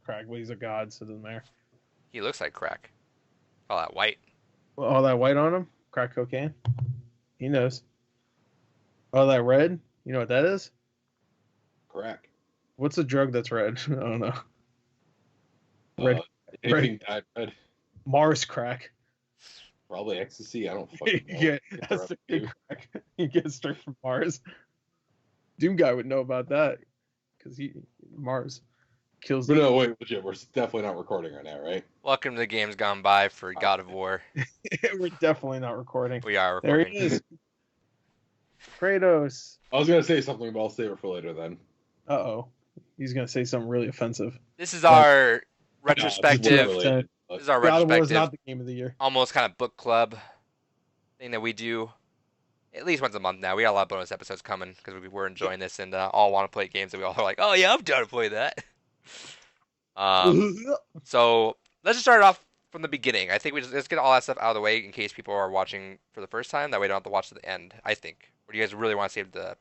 Crack, but he's a god, so it doesn't matter. He looks like crack. All that white. Well, all that white on him, crack cocaine. He knows. All that red, you know what that is? Crack. What's a drug that's red? I don't know. Red, Anything dyed red. Mars crack. Probably ecstasy. I don't fucking know. Yeah, that's the big crack. You get straight from Mars. Doom guy would know about that because Mars kills. But no, wait, legit. We're definitely not recording right now, right? Welcome to the Games Gone By for God of War. We're definitely not recording. We are There recording. he is. Kratos. I was gonna say something, but I'll save it for later then. Uh-oh. He's gonna say something really offensive. This is our retrospective. Related, This is our God of War is retrospective. not the game of the year. Almost kind of book club thing that we do at least once a month now. We got a lot of bonus episodes coming because we're enjoying this and all want to play games that we all are like, oh yeah, I'm down to play that. So let's just start off from the beginning. I think let's get all that stuff out of the way in case people are watching for the first time. That way, they don't have to watch to the end. I think. Or do you guys really want to save the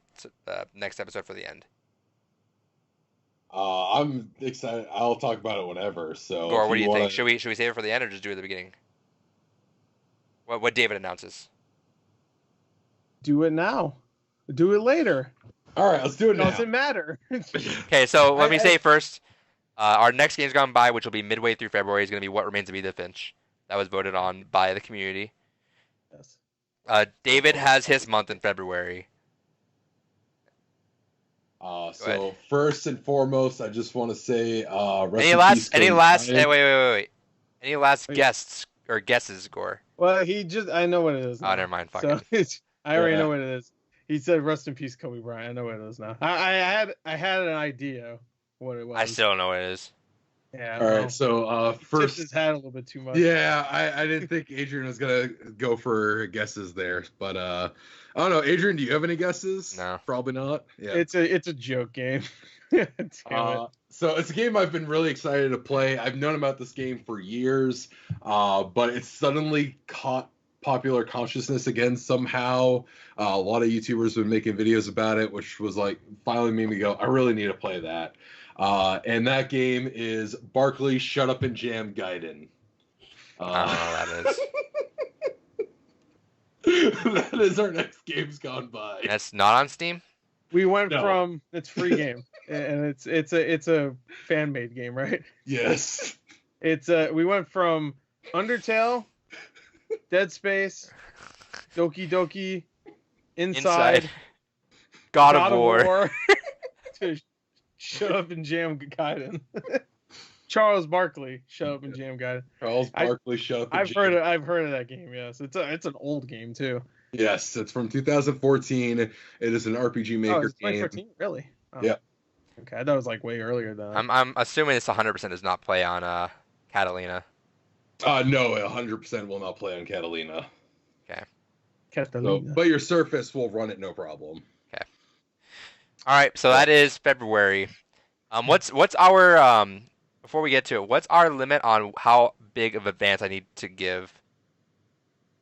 next episode for the end? I'm excited. I'll talk about it whenever. So, Or what do you think? Should we save it for the end or just do it at the beginning? What David announces? Do it now. Do it later. All right, let's do it now. Doesn't matter. Okay, so let me say first, our next Game's Gone By, which will be midway through February, is going to be What Remains of Edith Finch. That was voted on by the community. Yes. David has his month in February. So first and foremost, I just want to say, Any last? Hey, wait. Any last guests or guesses, Gore? Well, I know what it is. Oh, never mind. Fuck So it. I already know what it is. He said, "Rest in peace, Kobe Bryant." I know what it is now. I had an idea what it was. I still don't know what it is. Yeah. All right, so first, tipped his hat a little bit too much. Yeah, I didn't think Adrian was gonna go for guesses there, but I don't know. Adrian, do you have any guesses? No, probably not. Yeah, it's a joke game. So it's a game I've been really excited to play. I've known about this game for years, but it's suddenly caught popular consciousness again somehow. A lot of YouTubers have been making videos about it, which was like finally made me go, I really need to play that. And that game is Barkley Shut Up and Jam Gaiden. I don't know what that is. That is our next Game's Gone By. That's not on Steam? We went from it's free game and it's a fan made game, right? Yes. We went from Undertale, Dead Space, Doki Doki, Inside God of War. to Shut Up and Jam Gaiden. Charles Barkley, Shut Up and Jam Gaiden. Charles Barkley, Shut Up and Jam. I've heard of that game. Yes, it's an old game too. Yes, it's from 2014. It is an RPG Maker it's 2014? game. Really? Oh. Yeah. Okay, I thought it was like way earlier than that. I'm assuming this 100% does not play on Catalina. No, 100% will not play on Catalina. Okay. Catalina. So, but your Surface will run it no problem. Okay. All right, so that is February. What's our before we get to it, what's our limit on how big of advance I need to give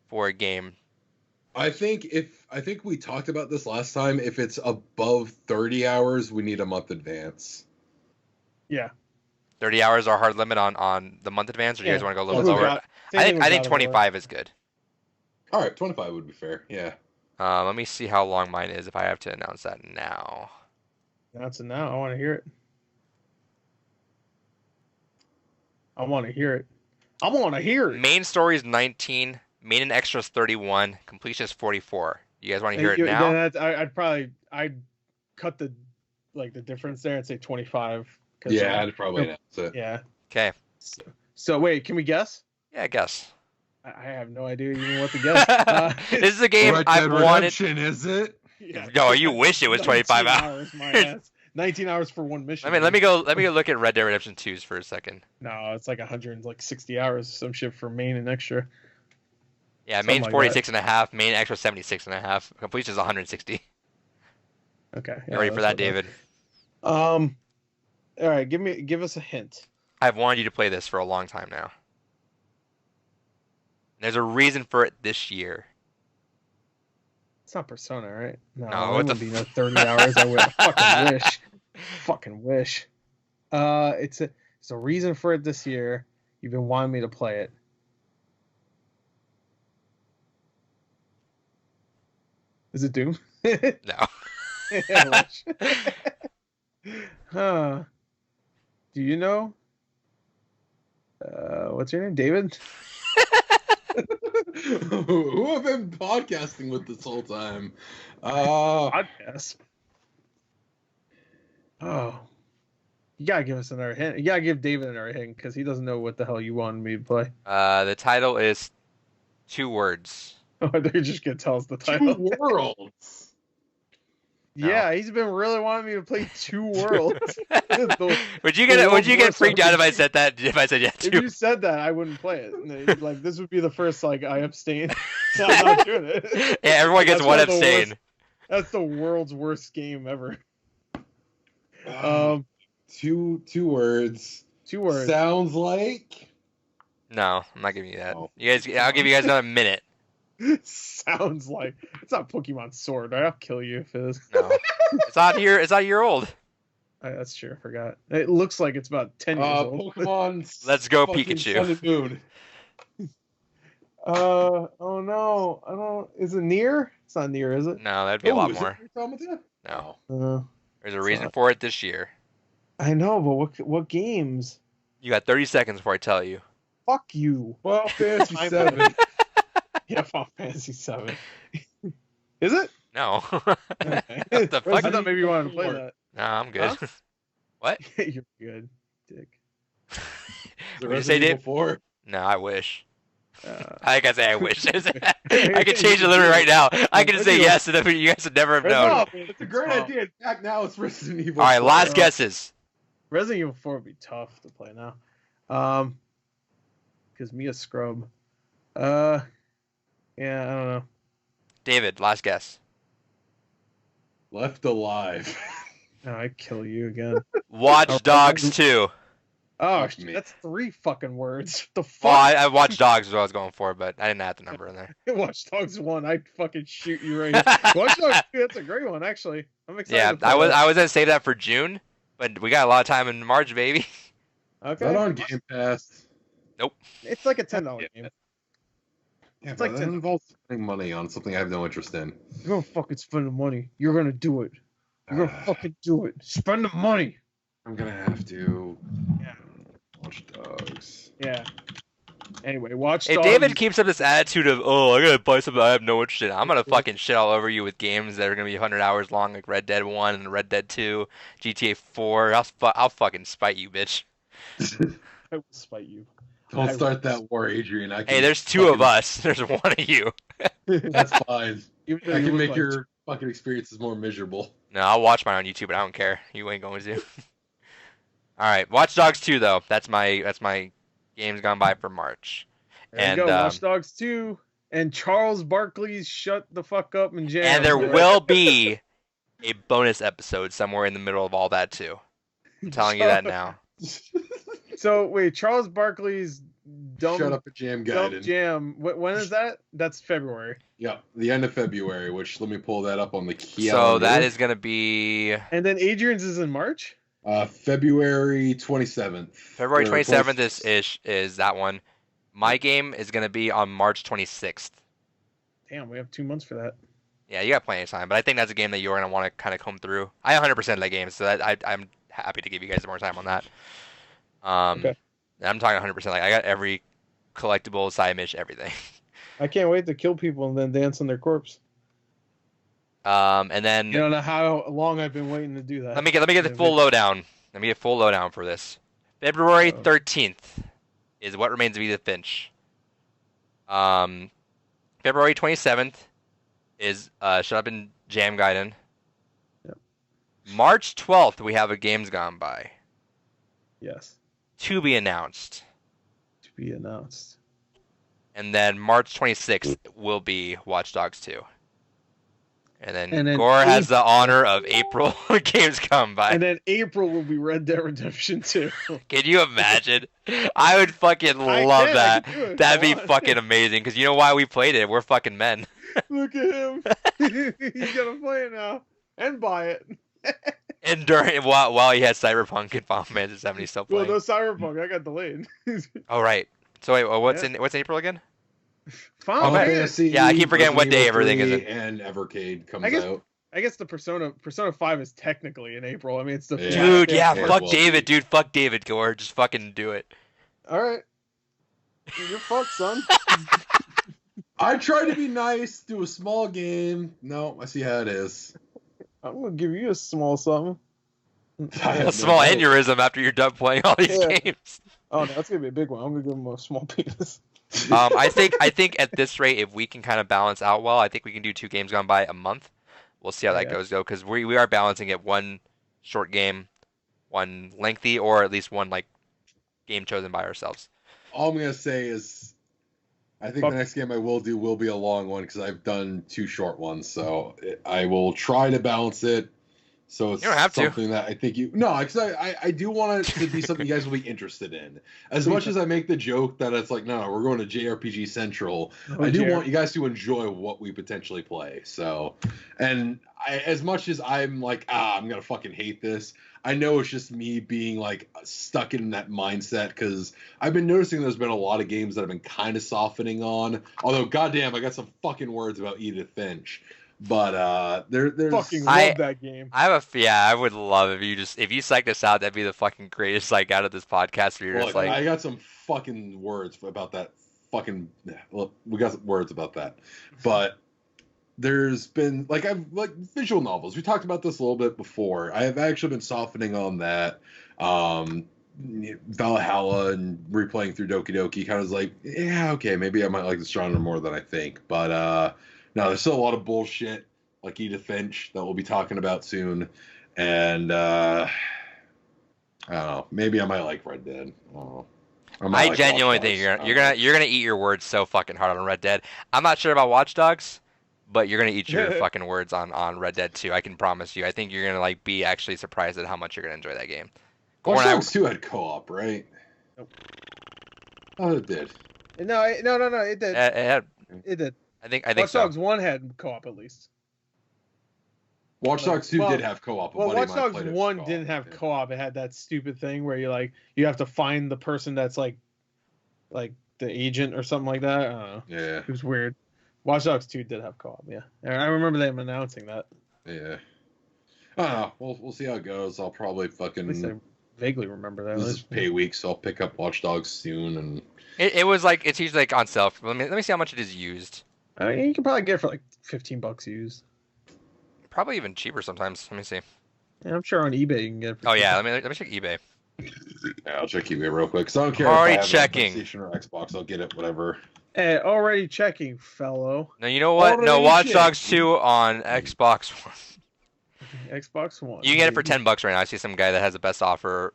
for a game? I think we talked about this last time. If it's above 30 hours, we need a month advance. Yeah. 30 hours our hard limit on the month advance, or do you guys want to go a little lower? I think 25 is good. All right, 25 would be fair. Yeah. Let me see how long mine is if I have to announce that now. Announce it now. I want to hear it. I want to hear it. Main story is 19. Main and extra is 31. Completion is 44. You guys want to hear it now? I'd cut the difference there and say 25. Yeah, I'd probably announce it. Yeah. Okay. So wait, can we guess? Yeah, I guess. I have no idea even what to guess. This is a game I've wanted. Is it? Yeah. No, you wish it was 25 hours. My ass. 19 hours for one mission. Let me go look at Red Dead Redemption 2's for a second. No, it's like 160 hours, some shit for main and extra. Yeah, main's 46 and a half, main extra 76 and a half. Completion is 160. Okay. You ready for that, David? All right, give us a hint. I've wanted you to play this for a long time now. There's a reason for it this year. It's not Persona, right? No, No, it what wouldn't be no 30 hours. I would fucking wish. Fucking wish. There's a reason for it this year. You've been wanting me to play it. Is it Doom? No. Yeah, huh. Do you know? What's your name? David? Who have been podcasting with this whole time? Podcast. Oh. You gotta give us another hint. You gotta give David another hint because he doesn't know what the hell you wanted me to play. The title is 2 words. Oh, they're just gonna tell us the title. 2 worlds. Yeah, he's been really wanting me to play 2 worlds. Would you get freaked out if I said that? If I said yeah, 2? If you said that, I wouldn't play it. Like this would be the first I abstain. So I'm not doing it. Yeah, everyone gets one abstain. That's the world's worst game ever. 2 words. 2 words. Sounds like. No, I'm not giving you that. Oh. I'll give you guys another minute. Sounds like it's not Pokemon Sword. Right? I'll kill you if it is. No, it's not here. It's not a year old. That's true. I forgot. It looks like it's about 10 years old. Pokemon. Let's go, fucking Pikachu. Sun and Moon. Oh no, I don't. Is it near? It's not near, is it? No, that'd be a lot is more. it Automata? No, there's a it's reason not. for it this year. I know, but what games? You got 30 seconds before I tell you. Fuck you. Well, Fantasy I'm- 7. Yeah, Final Fantasy 7. Is it? No. Okay. What the fuck? I thought maybe you wanted to play that. No, I'm good. Huh? What? You're good, dick. Is it What'd you Resident say, Evil Dave? 4? No, I wish. Uh, I can say I wish. I can change it literally right now. I can just say yes, and then you guys would never have known. no, It's a great idea. In fact, now it's Resident Evil. All right, 4. last guesses. Resident Evil 4 would be tough to play now. Because Mia scrub. Yeah, I don't know. David, last guess. Left Alive. No, I'd kill you again. Watch Dogs 2. Oh, Fuck me. that's 3 fucking words. The Well, fuck? I Watch Dogs is what I was going for, but I didn't add the number in there. Watch Dogs 1, I'd fucking shoot you right here. Watch Dogs 2, that's a great one, actually. I'm excited. Yeah, to play I was that. gonna save that for June, but we got a lot of time in March, baby. Is Okay. that on Game Pass? It's like a $10 Yeah. game. Yeah, It's but like that 10. involves spending money on something I have no interest in. You're gonna fucking spend the money. You're gonna do it. You're gonna fucking do it. Spend the money. I'm gonna have to. Yeah. Watch Dogs. Yeah. Anyway, Watch Hey, Dogs. David keeps up this attitude of, oh, I gotta buy something I have no interest in. I'm gonna fucking shit all over you with games that are gonna be 100 hours long, like Red Dead 1 and Red Dead 2, GTA 4. I'll fucking spite you, bitch. I will spite you. Don't start that war, Adrian. I can Hey, there's 2 of us. There's 1 of you. That's fine. Even though I you can look make like- your fucking experiences more miserable. No, I'll watch mine on YouTube, but I don't care. You ain't going to. All right, Watch Dogs 2 though. That's my games gone by for March. There you And, go. Watch Dogs 2 and Charles Barkley's Shut the Fuck Up and Jam. And there Right? will be a bonus episode somewhere in the middle of all that too. I'm telling you that now. So wait, Charles Barkley's Dumb Shut up and Jam Dumb Gaiden. Jam. When is that? That's February. Yeah, the end of February, which let me pull that up on the key. So that is gonna be And then Adrian's is in March. February 27th. February Or 27th is that one. My game is gonna be on March 26th. Damn, we have 2 months for that. Yeah, you got plenty of time, but I think that's a game that you're gonna want to kind of comb through. I 100% that game, so I'm happy to give you guys more time on that. Okay. I'm talking 100%. Like I got every collectible, side mission, everything. I can't wait to kill people and then dance on their corpse. And then You don't know how long I've been waiting to do that. let me get the full lowdown. Let me get full lowdown for this. February 13th is What Remains of Edith Finch. February 27th is Shut Up and Jam Gaiden. Yep. March 12th we have a Games Gone By. Yes. To be announced. To be announced. And then March 26th will be Watch Dogs 2. And then And then Gore has the honor of April Games Gone By. And then April will be Red Dead Redemption 2. Can you imagine? I would fucking I love can, I that. can do it. That'd be Come on. fucking amazing. Because you know why we played it? We're fucking men. Look at him. He's gonna play it now and buy it. And during while he had Cyberpunk and Final Fantasy 7, he's still Well, playing. no Cyberpunk. I got delayed. Oh right. So wait, what's Yeah. in April again? Final Okay. Fantasy. Yeah, I keep forgetting what day Resident everything is Evil in. 3 and Evercade comes I guess- out. I guess the Persona 5 is technically in April. I mean, it's the Yeah. Dude, yeah, Yeah, fuck well, David, dude, fuck David, Gore, just fucking do it. All right. You're fucked, son. I tried to be nice, do a small game. No, I see how it is. I'm gonna give you a small something. A small aneurysm after you're done playing all these Yeah. games. Oh, no, that's gonna be a big one. I'm gonna give him a small penis. I think at this rate, if we can kind of balance out well, I think we can do 2 games gone by a month. We'll see how that Yeah. goes though, because we are balancing it, one short game, one lengthy, or at least one like game chosen by ourselves. All I'm gonna say is, I think Fuck. the next game I will do will be a long one because I've done 2 short ones. So I will try to balance it. So it's You don't have to. something that I think you because I do want it to be something you guys will be interested in. As much as I make the joke that it's like, no, we're going to JRPG Central. Oh, I do dear. want you guys to enjoy what we potentially play. So, and as much as I'm like, I'm gonna fucking hate this, I know it's just me being like stuck in that mindset because I've been noticing there's been a lot of games that I've been kind of softening on. Although, goddamn, I got some fucking words about Edith Finch. But there's Fucking I- love that game. I would love if you psyched us out. That'd be the fucking greatest psych out of this podcast. Where you're just Look, like, I got some fucking words about that. Fucking, look, we got some words about that. But there's been like visual novels. We talked about this a little bit before. I have actually been softening on that. Valhalla and replaying through Doki Doki kind of was like, yeah, okay, maybe I might like this genre more than I think. But no, there's still a lot of bullshit like Edith Finch that we'll be talking about soon. And I don't know, maybe I might like Red Dead. I don't know. I genuinely think you're gonna eat your words so fucking hard on Red Dead. I'm not sure about Watch Dogs, but you're gonna eat your fucking words on Red Dead 2. I can promise you. I think you're gonna like be actually surprised at how much you're gonna enjoy that game. Watch Dogs 2 had co-op, right? Nope. Oh, it did. No, it did. It did. I think Watch so. Dogs 1 had co-op at least. Watch Dogs 2 Well- did have co-op. A Well, buddy of Watch mine Dogs played it 1 co-op, didn't have yeah. co-op. It had that stupid thing where you have to find the person that's like the agent or something like that. I don't know. Yeah, It was weird. Watch Dogs 2 did have co-op, yeah. I remember them announcing that. yeah. I don't know. We'll see how it goes. I'll probably At least I fucking. vaguely remember that. This is pay week, so I'll pick up Watch Dogs soon. And It was like it's usually like on sale. Let me see how much it is used. You can probably get it for like $15 used. Probably even cheaper sometimes. Let me see. Yeah, I'm sure on eBay you can get it for Oh yeah, $15. let me check eBay. yeah, I'll check eBay real quick. So I don't care Already if I have checking. it on PlayStation or Xbox. I'll get it, whatever. Hey, already checking, fellow. No, you know what? No, Already Watch checked. Dogs 2 on Xbox One. Xbox One. You can get it for $10 right now. I see some guy that has the best offer,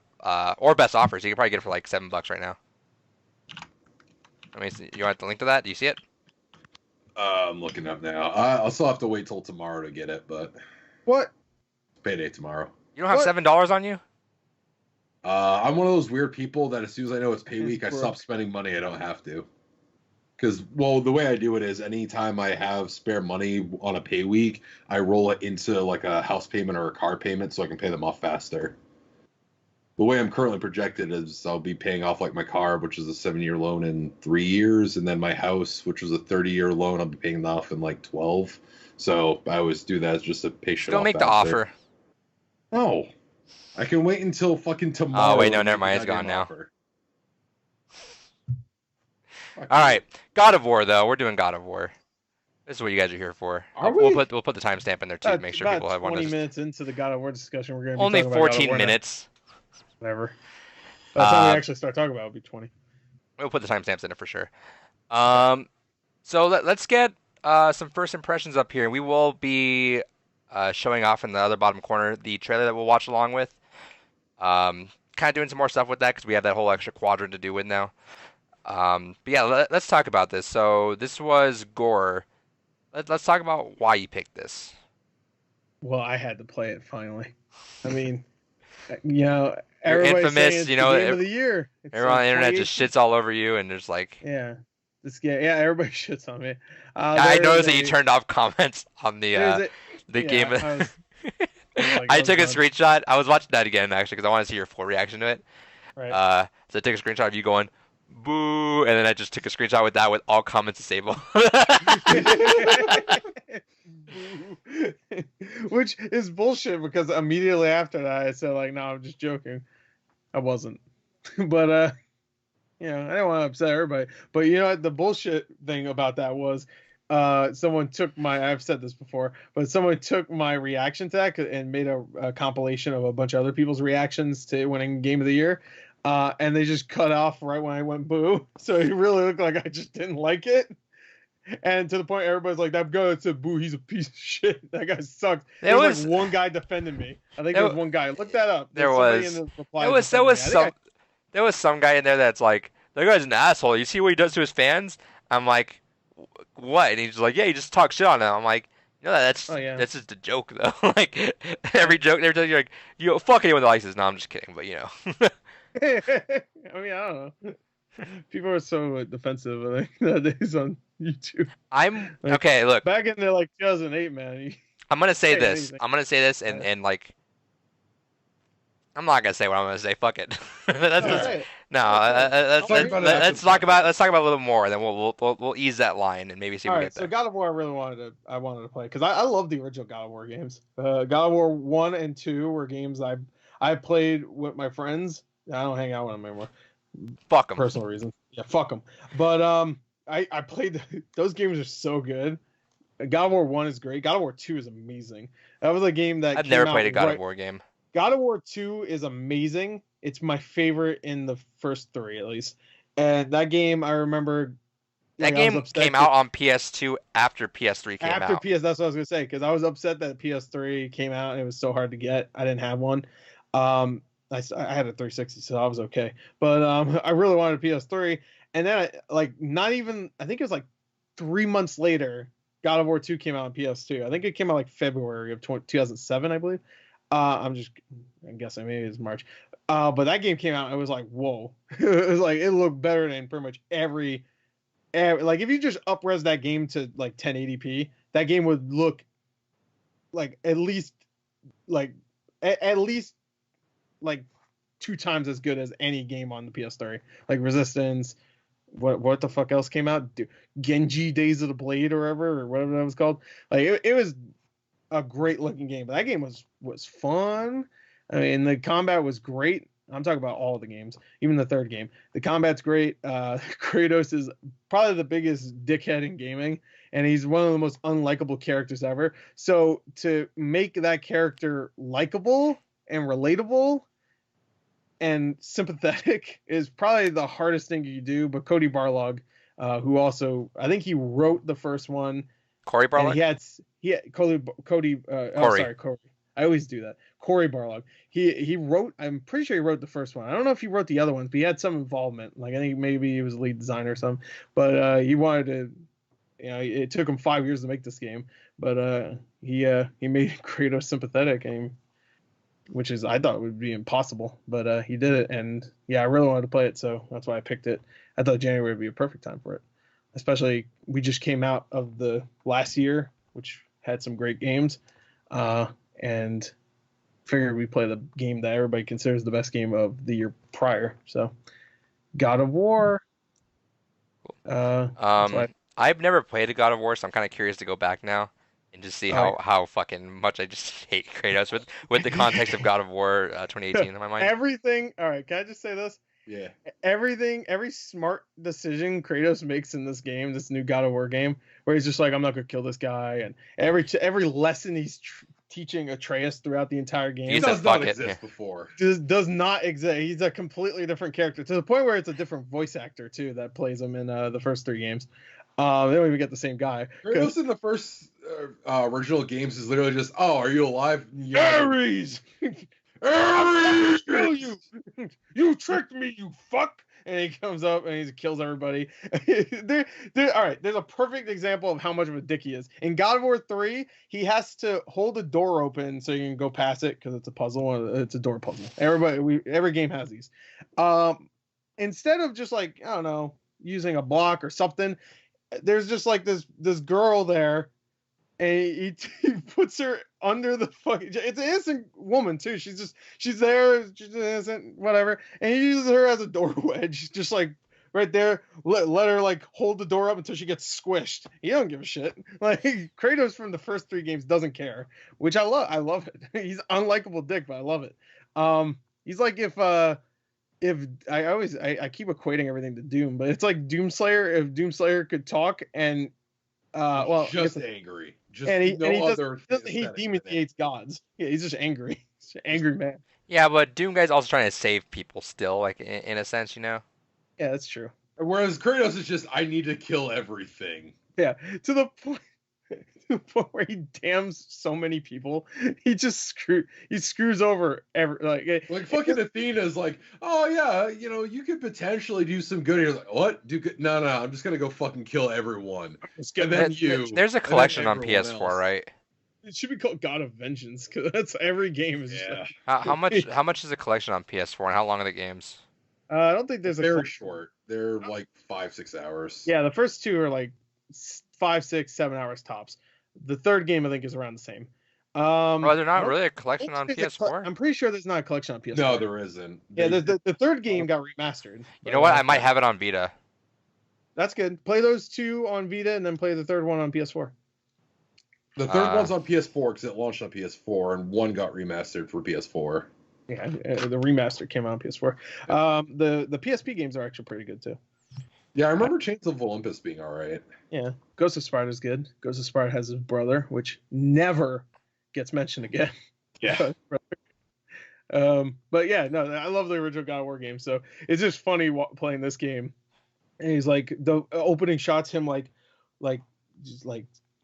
or best offer, so you can probably get it for like $7 right now. Let me see. You want the link to that? Do you see it? I'm looking up now. I'll still have to wait till tomorrow to get it, but What? payday tomorrow. You don't have What? $7 on you? I'm one of those weird people that as soon as I know it's pay It's week, I broke. stop spending money I don't have to. Because, well, the way I do it is anytime I have spare money on a pay week, I roll it into like a house payment or a car payment so I can pay them off faster. The way I'm currently projected is I'll be paying off like my car, which is a 7-year loan in 3 years, and then my house, which was a 30-year loan, I'll be paying it off in like 12. So I always do that as just to pay shit Go off make the faster. offer. No. I can wait until fucking tomorrow. Oh, wait, no, to never make mind, the it's gone goddamn now. offer. Fuck All you. right, God of War though. We're doing God of War. This is what you guys are here for. Are We'll we? put the timestamp in there too to make sure About people have one. 20 to- minutes into the God of War discussion, we're going to be Only talking about God of 14 War now. minutes. Whatever. By the time Uh, we actually start talking about it, it'll be 20. We'll put the timestamps in it for sure. So let's get some first impressions up here. We will be showing off in the other bottom corner the trailer that we'll watch along with. Kind of doing some more stuff with that because we have that whole extra quadrant to do with now. But yeah, let's talk about this. So this was Gore. Let's talk about why you picked this. Well, I had to play it finally. I mean, you know, You're everybody's infamous, saying it's you know, the game of the year. It's Everyone on the internet 28 just shits all over you, and there's like, Yeah, this game. Yeah, everybody shits on me. I There noticed is that you a- turned off comments on there's the a- game. I was- Like, I oh, took a God. screenshot. I was watching that again actually because I want to see your full reaction to it. Right. So I took a screenshot of you going boo, and then I just took a screenshot with that with all comments disabled. Which is bullshit because immediately after that I said like, no, I'm just joking. I wasn't. But I didn't want to upset everybody. But you know what? The bullshit thing about that was someone took I've said this before, but someone took my reaction to that and made a compilation of a bunch of other people's reactions to winning Game of the Year. And they just cut off right when I went boo. So it really looked like I just didn't like it. And to the point everybody's like, that guy that said boo, he's a piece of shit. That guy sucks. There was like one guy defending me. I think there was one guy. Look that up. There was some guy in there that's like, that guy's an asshole. You see what he does to his fans? I'm like, what? And he's like, yeah, he just talks shit on them. I'm like, that's just a joke though. Like every joke they're telling you like, fuck anyone that likes this. No, I'm just kidding, but I mean, I don't know. People are so defensive, I think, nowadays on YouTube. Okay. Look, back in like 2008, man. I'm gonna say this. And like, I'm not gonna say what I'm gonna say. Fuck it. Let's talk about a little more, and then we'll ease that line and maybe see what we get there. So God of War, I wanted to play because I love the original God of War games. God of War 1 and 2 were games I played with my friends. I don't hang out with them anymore. Fuck them. Personal reasons. Yeah, fuck them. But I played those games are so good. God of War 1 is great. God of War 2 is amazing. That was a game that I've never played a God of War game. God of War 2 is amazing. It's my favorite in the first 3 at least. And that game I remember that game came out on PS2 after PS3 came out. After PS, that's what I was gonna say because I was upset that PS3 came out and it was so hard to get. I didn't have one. I had a 360, so I was okay. But I really wanted a PS3, and then I think it was like 3 months later, God of War 2 came out on PS2. I think it came out like February of 2007, I believe. I'm guessing maybe it's March. But that game came out, and it was like, whoa! It was like it looked better than pretty much every like if you just up-res that game to like 1080p, that game would look like at least like 2 times as good as any game on the PS3. Like Resistance, what the fuck else came out? Genji Days of the Blade or whatever that was called. Like it was a great looking game. But that game was fun. I mean, the combat was great. I'm talking about all of the games, even the third game. The combat's great. Kratos is probably the biggest dickhead in gaming, and he's one of the most unlikable characters ever. So to make that character likable and relatable and sympathetic is probably the hardest thing you do. But Cody Barlog, who also, I think he wrote the first one. Corey Barlog? Corey. I always do that. Corey Barlog. He wrote, I'm pretty sure he wrote the first one. I don't know if he wrote the other ones, but he had some involvement. Like I think maybe he was lead designer or something. But he wanted to, it took him 5 years to make this game. But he made Kratos sympathetic, which is I thought would be impossible, but he did it, and yeah, I really wanted to play it, so that's why I picked it. I thought January would be a perfect time for it, especially we just came out of the last year, which had some great games, and figured we'd play the game that everybody considers the best game of the year prior. So, God of War. I've never played a God of War, so I'm kind of curious to go back now and just see how fucking much I just hate Kratos with the context of God of War 2018 in my mind. Everything. All right, can I just say this? Yeah. Every smart decision Kratos makes in this game, this new God of War game, where he's just like, I'm not gonna kill this guy, and every lesson he's teaching Atreus throughout the entire game does not exist before. Does not exist. He's a completely different character to the point where it's a different voice actor too that plays him in the first 3 games. They don't even get the same guy. Kratos in the first original games is literally just, oh, are you alive? Ares! Ares! Kill you! You tricked me, you fuck! And he comes up and he kills everybody. All right, there's a perfect example of how much of a dick he is. In God of War 3, he has to hold a door open so you can go past it because it's a puzzle. It's a door puzzle. Every game has these. Instead of just like, I don't know, using a block or something, there's just like this girl there, and he puts her under the fucking. It's an innocent woman too. She's there. She's innocent, whatever. And he uses her as a door wedge, just like right there. Let her like hold the door up until she gets squished. He don't give a shit. Like Kratos from the first 3 games doesn't care, which I love. I love it. He's unlikable dick, but I love it. He's like if I keep equating everything to Doom, but it's like Doomslayer if Doomslayer could talk and just angry. Just and he demoniates gods. Yeah, he's just angry. He's an angry man. Yeah, but Doom guy's also trying to save people still, like in a sense, Yeah, that's true. Whereas Kratos is just, I need to kill everything. Yeah, to the point where he damns so many people. He screws over like fucking Athena's like, oh yeah, you could potentially do some good. He's like, what? Do good? No, I'm just gonna go fucking kill everyone. And then there's a collection on PS4, else. Right? It should be called God of Vengeance because that's every game is. Yeah. How much is a collection on PS4 and how long are the games? I don't think there's very short. They're like 5-6 hours. Yeah, the first 2 are like 5, 6, 7 hours tops. The third game I think is around the same. Bro, they're not really a collection on PS4. I'm pretty sure there's not a collection on PS4. No, there isn't. Yeah, the third game got remastered. You know what? I might have it on Vita. That's good. Play those 2 on Vita and then play the third one on PS4. The third one's on PS4 because it launched on PS4, and 1 got remastered for PS4. Yeah, the remaster came out on PS4. The PSP games are actually pretty good too. Yeah, I remember Chains of Olympus being all right. Yeah, Ghost of Sparta's good. Ghost of Sparta has his brother, which never gets mentioned again. Yeah. But yeah, no, I love the original God of War game. So it's just funny playing this game. And he's like, the opening shots him like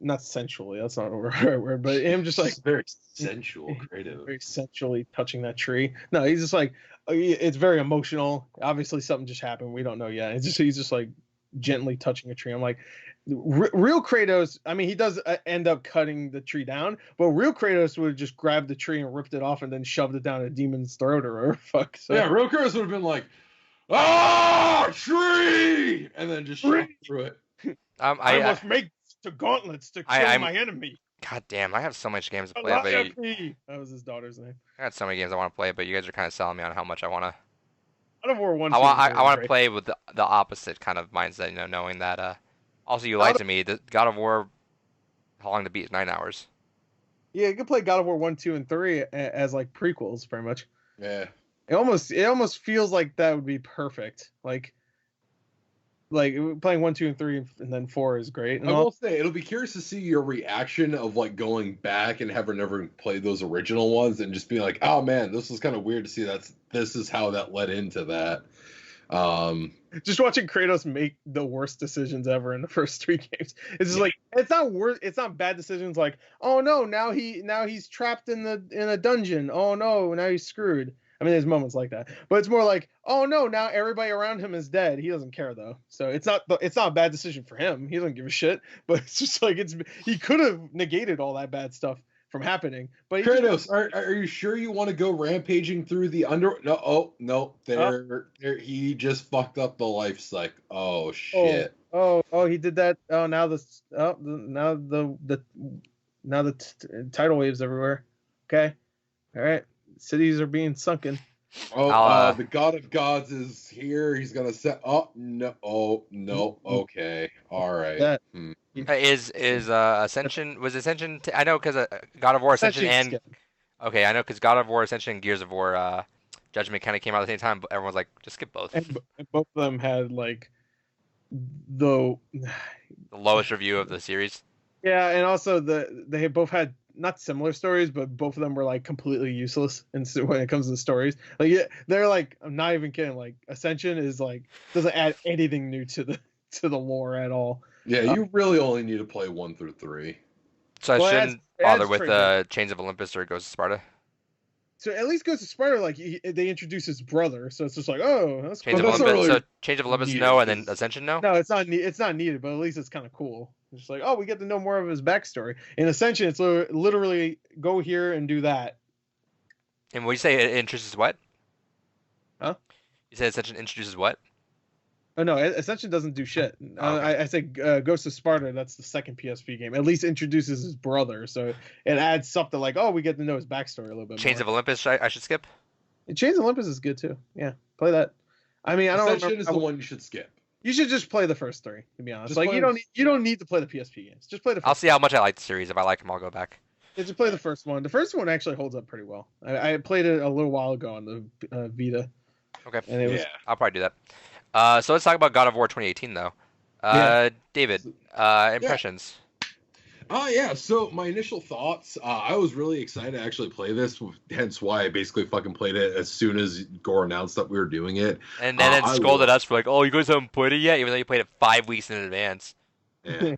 not sensually. That's not a right word, but him just like very sensual, creative, very sensually touching that tree. No, he's just like, it's very emotional. Obviously, something just happened. We don't know yet. He's just like gently touching a tree. I'm like, real Kratos. I mean, he does end up cutting the tree down, but real Kratos would have just grabbed the tree and ripped it off and then shoved it down a demon's throat or whatever. Fuck. So. Yeah, real Kratos would have been like, tree, and then just shot through it. I must make the gauntlets to kill my enemy. God damn, I have so much games to play. That was his daughter's name. I got so many games I want to play, but you guys are kind of selling me on how much I want to. God of War 1. I want to play with the opposite kind of mindset, knowing that. Also, you lied to me. The God of War, how long to beat is 9 hours. Yeah, you can play God of War 1, 2, and 3 as like prequels, pretty much. Yeah. It almost feels like that would be perfect. Like playing 1, 2, and 3, and then 4 is great. I will say it'll be curious to see your reaction of like going back and having never played those original ones and just being like, oh man, this was kind of weird to see this is how that led into that. Just watching Kratos make the worst decisions ever in the first 3 games. It's just like it's not worse. It's not bad decisions. Like, oh no, now he's trapped in a dungeon. Oh no, now he's screwed. I mean, there's moments like that, but it's more like, oh no, now everybody around him is dead. He doesn't care though, so it's not a bad decision for him. He doesn't give a shit. But it's just like he could have negated all that bad stuff from happening. But Kratos, are you sure you want to go rampaging through the under? No, he just fucked up the life cycle. Oh shit. Oh, he did that. Oh, now the tidal waves everywhere. Okay, all right. Cities are being sunken. Oh, the God of Gods is here. He's gonna set. Oh no! Oh no! Okay, all right. Is Ascension? Was Ascension? I know because God of War Ascension and okay, I know because God of War Ascension and Gears of War Judgment kind of came out at the same time, but everyone's like, just skip both. And both of them had like the lowest review of the series. Yeah, and also they both had not similar stories, but both of them were like completely useless when it comes to the stories. Like, yeah, they're like, I'm not even kidding. Like, Ascension is like doesn't add anything new to the lore at all. Yeah, you really only need to play 1 through 3. So I shouldn't bother with Chains of Olympus or Ghost of Sparta. So at least Ghost of Sparta, like they introduce his brother, so it's just like, oh, that's Chains cool. of Olympus. So Chains of Olympus, no, and then Ascension, no. No, it's not. It's not needed, but at least it's kind of cool. It's just like, oh, we get to know more of his backstory. In Ascension, it's literally go here and do that. And what you say it introduces what? Huh? You said Ascension introduces what? Oh no, Ascension doesn't do shit. Okay. I say Ghost of Sparta. That's the second PSP game. At least introduces his brother, so it adds something like, oh, we get to know his backstory a little bit Chains more. of Olympus, I should skip. And Chains of Olympus is good too. Yeah, play that. I mean, I don't Ascension remember. is the one you should skip. You should just play the first 3, to be honest. Just Like you don't need to play the PSP games. Just play the. I'll see how much I like the series. If I like them, I'll go back. Yeah, just play the first one. The first one actually holds up pretty well. I played it a little while ago on the Vita. Okay. And it was. I'll probably do that. So let's talk about God of War 2018 though. David, impressions. Yeah, so my initial thoughts, I was really excited to actually play this, hence why I basically fucking played it as soon as Gore announced that we were doing it. And then scolded us for like, oh, you guys haven't played it yet, even though you played it 5 weeks in advance. Yeah.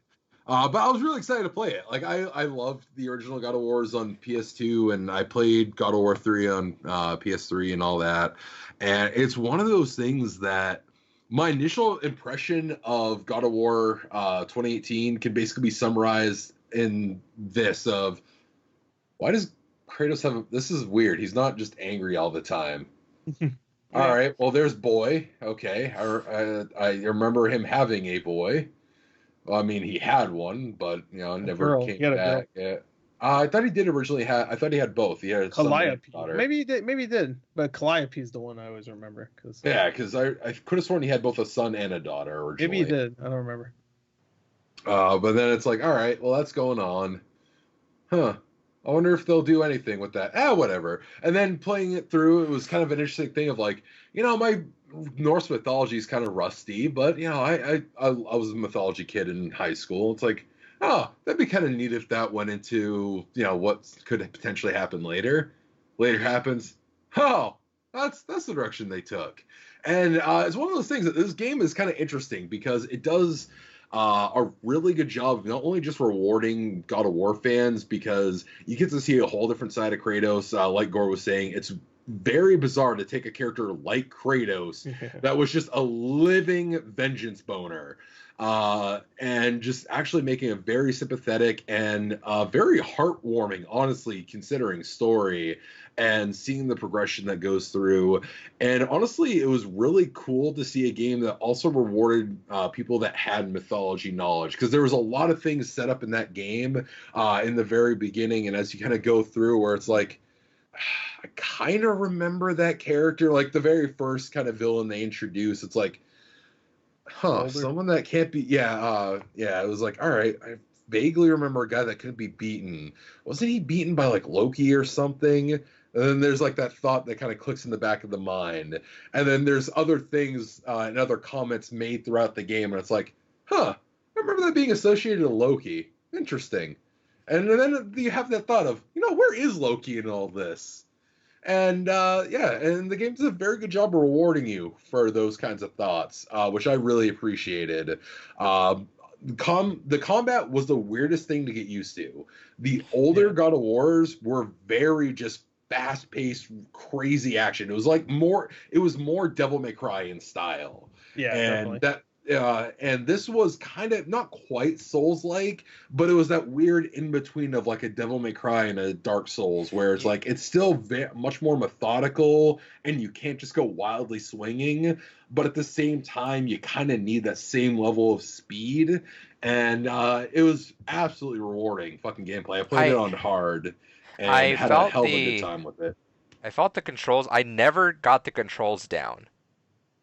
But I was really excited to play it. Like, I loved the original God of Wars on PS2, and I played God of War 3 on PS3 and all that. And it's one of those things that my initial impression of God of War 2018 can basically be summarized in this of, why does Kratos have this is weird. He's not just angry all the time. All right, well, there's boy. Okay, I remember him having a boy. Well, I mean, he had one, but never came back. Yeah. I thought he did originally have. I thought he had both. He had a Calliope. daughter. Maybe he did. Maybe he did. But Calliope is the one I always remember. Because I could have sworn he had both a son and a daughter originally. Maybe he did. I don't remember. But then it's like, all right, well, that's going on. Huh. I wonder if they'll do anything with that. Whatever. And then playing it through, it was kind of an interesting thing of like, my Norse mythology is kind of rusty, but I was a mythology kid in high school. It's like, oh, that'd be kind of neat if that went into what could potentially happen later. Later happens. Oh, that's the direction they took, and it's one of those things that this game is kind of interesting because it does a really good job of not only just rewarding God of War fans because you get to see a whole different side of Kratos. Like Gore was saying, it's very bizarre to take a character like Kratos that was just a living vengeance boner and just actually making a very sympathetic and very heartwarming, honestly, considering story and seeing the progression that goes through. And honestly, it was really cool to see a game that also rewarded people that had mythology knowledge, because there was a lot of things set up in that game in the very beginning, and as you kind of go through where it's like, I kind of remember that character, like the very first kind of villain they introduce. It's like, someone that can't be. It was like, all right, I vaguely remember a guy that couldn't be beaten. Wasn't he beaten by like Loki or something? And then there's like that thought that kind of clicks in the back of the mind. And then there's other things and other comments made throughout the game, and it's like, I remember that being associated to Loki. Interesting. And then you have that thought of, where is Loki in all this? And and the game does a very good job of rewarding you for those kinds of thoughts, which I really appreciated. The combat was the weirdest thing to get used to. The older God of Wars were very just fast-paced, crazy action. It was like more Devil May Cry in style. Yeah, and definitely. And this was kind of not quite Souls-like, but it was that weird in-between of like a Devil May Cry and a Dark Souls, where it's like it's still much more methodical, and you can't just go wildly swinging, but at the same time, you kind of need that same level of speed, and it was absolutely rewarding fucking gameplay. I played it on hard, and I had a hell of a good time with it. I felt the controls. I never got the controls down.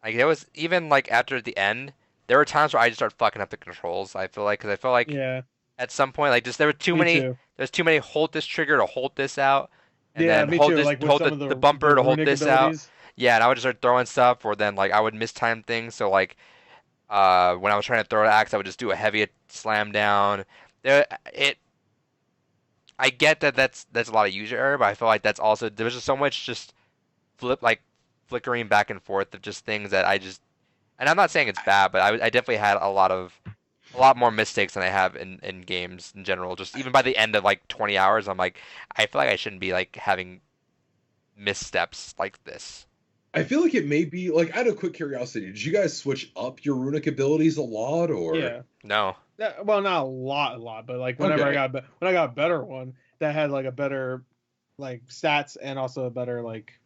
Like, it was even like after the end, there were times where I just started fucking up the controls. I feel like at some point, like, just there were too many. There's too many. Hold this trigger to hold this out, and then hold this, like, hold the bumper to hold this out. Yeah, and I would just start throwing stuff, or then like I would mistime things. So like, when I was trying to throw an axe, I would just do a heavy slam down. I get that that's a lot of user error, but I feel like that's also there was just so much just flickering back and forth of just things that I just. And I'm not saying it's bad, but I definitely had a lot more mistakes than I have in games in general. Just even by the end of like 20 hours, I'm like, I feel like I shouldn't be like having missteps like this. I feel like it may be like, out of quick curiosity, did you guys switch up your runic abilities a lot, or? Yeah. No. Well, not a lot, but like whenever I got a better one that had like a better like stats and also a better like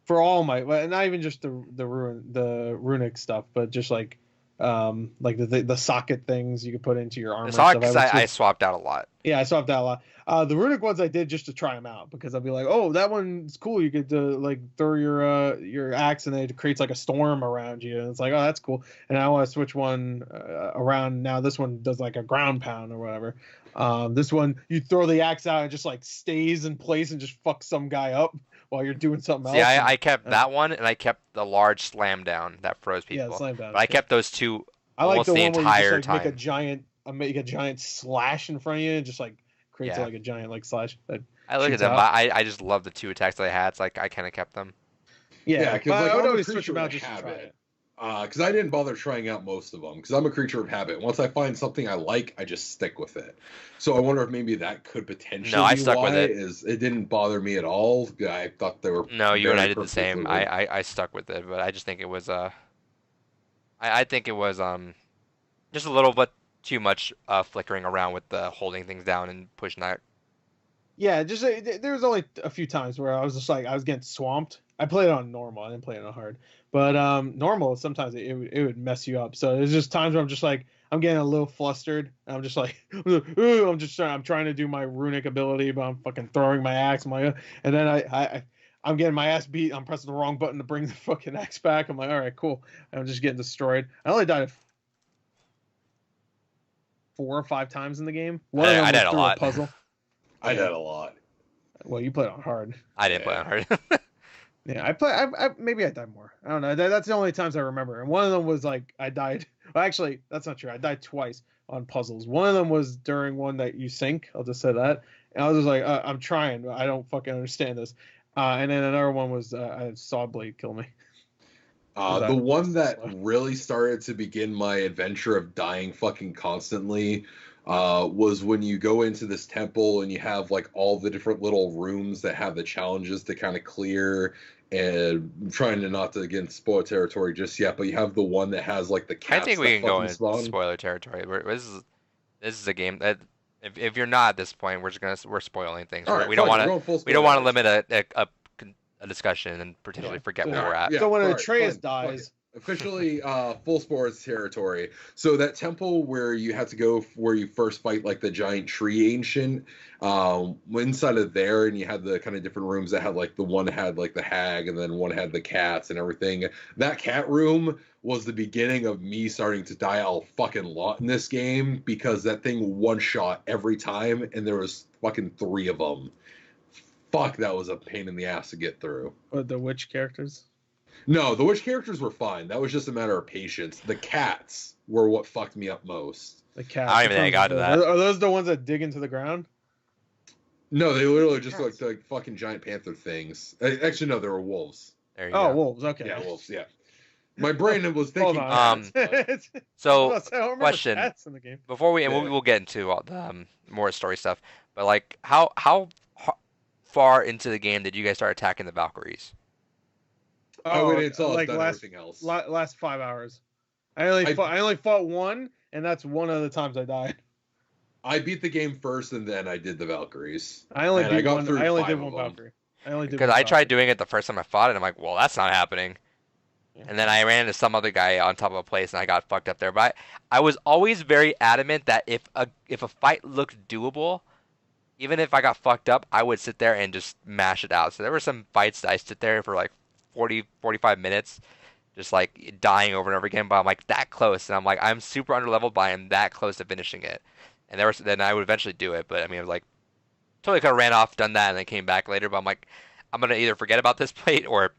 for all my, not even just the runic stuff, but just like the socket things you could put into your armor. The sockets I swapped out a lot. Yeah, I swapped out a lot. The runic ones I did just to try them out because I'd be like, oh, that one's cool. You could like throw your axe and it creates like a storm around you, and it's like, oh, that's cool. And I want to switch one around now. This one does like a ground pound or whatever. This one you throw the axe out and just like stays in place and just fucks some guy up while you're doing something else. Yeah, I kept that one, and I kept the large slam down that froze people. Yeah, slam down. But I kept those two. I like the one entire where you just, time. make a giant slash in front of you and just like creates like a giant like slash. I look at them. I just love the 2 attacks that I had. It's like I kind of kept them. Yeah, because like, I would always switch them out just to try it. Because I didn't bother trying out most of them because I'm a creature of habit. Once I find something I like, I just stick with it. So I wonder if maybe that could potentially I be stuck why with it. It didn't bother me at all. I thought they were you and I did the same. I stuck with it, but I just think it was I think it was just a little bit too much flickering around with the holding things down and pushing that. Yeah, just there was only a few times where I was just like I was getting swamped. I played it on normal. I didn't play it on hard. But normal sometimes it would mess you up. So there's just times where I'm just like I'm getting a little flustered. I'm just like I'm trying to do my runic ability, but I'm fucking throwing my axe. And then I'm getting my ass beat. I'm pressing the wrong button to bring the fucking axe back. I'm like, all right, cool. I'm just getting destroyed. I only died 4 or 5 times in the game. One of them I was did a through lot. a puzzle. I did a lot. Well, you played on hard. I didn't play on hard. Yeah, maybe I died more. I don't know. That's the only times I remember. And one of them was like I died. Well, actually, that's not true. I died twice on puzzles. One of them was during one that you sink. I'll just say that. And I was just like, I'm trying. But I don't fucking understand this. And then another one was I had saw blade kill me. The one that really started to begin my adventure of dying fucking constantly was when you go into this temple and you have like all the different little rooms that have the challenges to kind of clear, and I'm trying to not to get spoil territory just yet, but you have the one that has like the cats. I think we can go into spoiler territory. This is a game that if you're not at this point, we're spoiling things. Right, we don't want to limit a discussion and potentially forget where we're at. So when Atreus dies. Officially full sports territory. So that temple where you have to go where you first fight like the giant tree ancient, inside of there, and you had the kind of different rooms that had like the one had like the hag and then one had the cats and everything. That cat room was the beginning of me starting to die a fucking lot in this game because that thing one shot every time and there was fucking 3 of them. Fuck, that was a pain in the ass to get through. What, the witch characters? No, the witch characters were fine. That was just a matter of patience. The cats were what fucked me up most. The cats. I don't even think I got to that. Are those the ones that dig into the ground? No, they literally just looked like fucking giant panther things. Actually, no, they were wolves. There you go. Wolves. Okay. Yeah, wolves. Yeah. My brain was thinking. So question cats in the game. Before we'll get into all the more story stuff, but like how far into the game did you guys start attacking the Valkyries? Oh, we didn't tell like done everything else. Last 5 hours. I only fought one, and that's one of the times I died. I beat the game first, and then I did the Valkyries. I only did one Valkyrie. Because I tried doing it the first time I fought it, and I'm like, well, that's not happening. Yeah. And then I ran into some other guy on top of a place, and I got fucked up there. But I was always very adamant that if a fight looked doable, even if I got fucked up, I would sit there and just mash it out. So there were some fights that I sit there for like 45 minutes, just like dying over and over again, but I'm like that close, and I'm like I'm super underleveled, but I'm that close to finishing it. And then I would eventually do it, but I mean, I was like totally could have ran off, done that, and then came back later. But I'm like, I'm gonna either forget about this plate or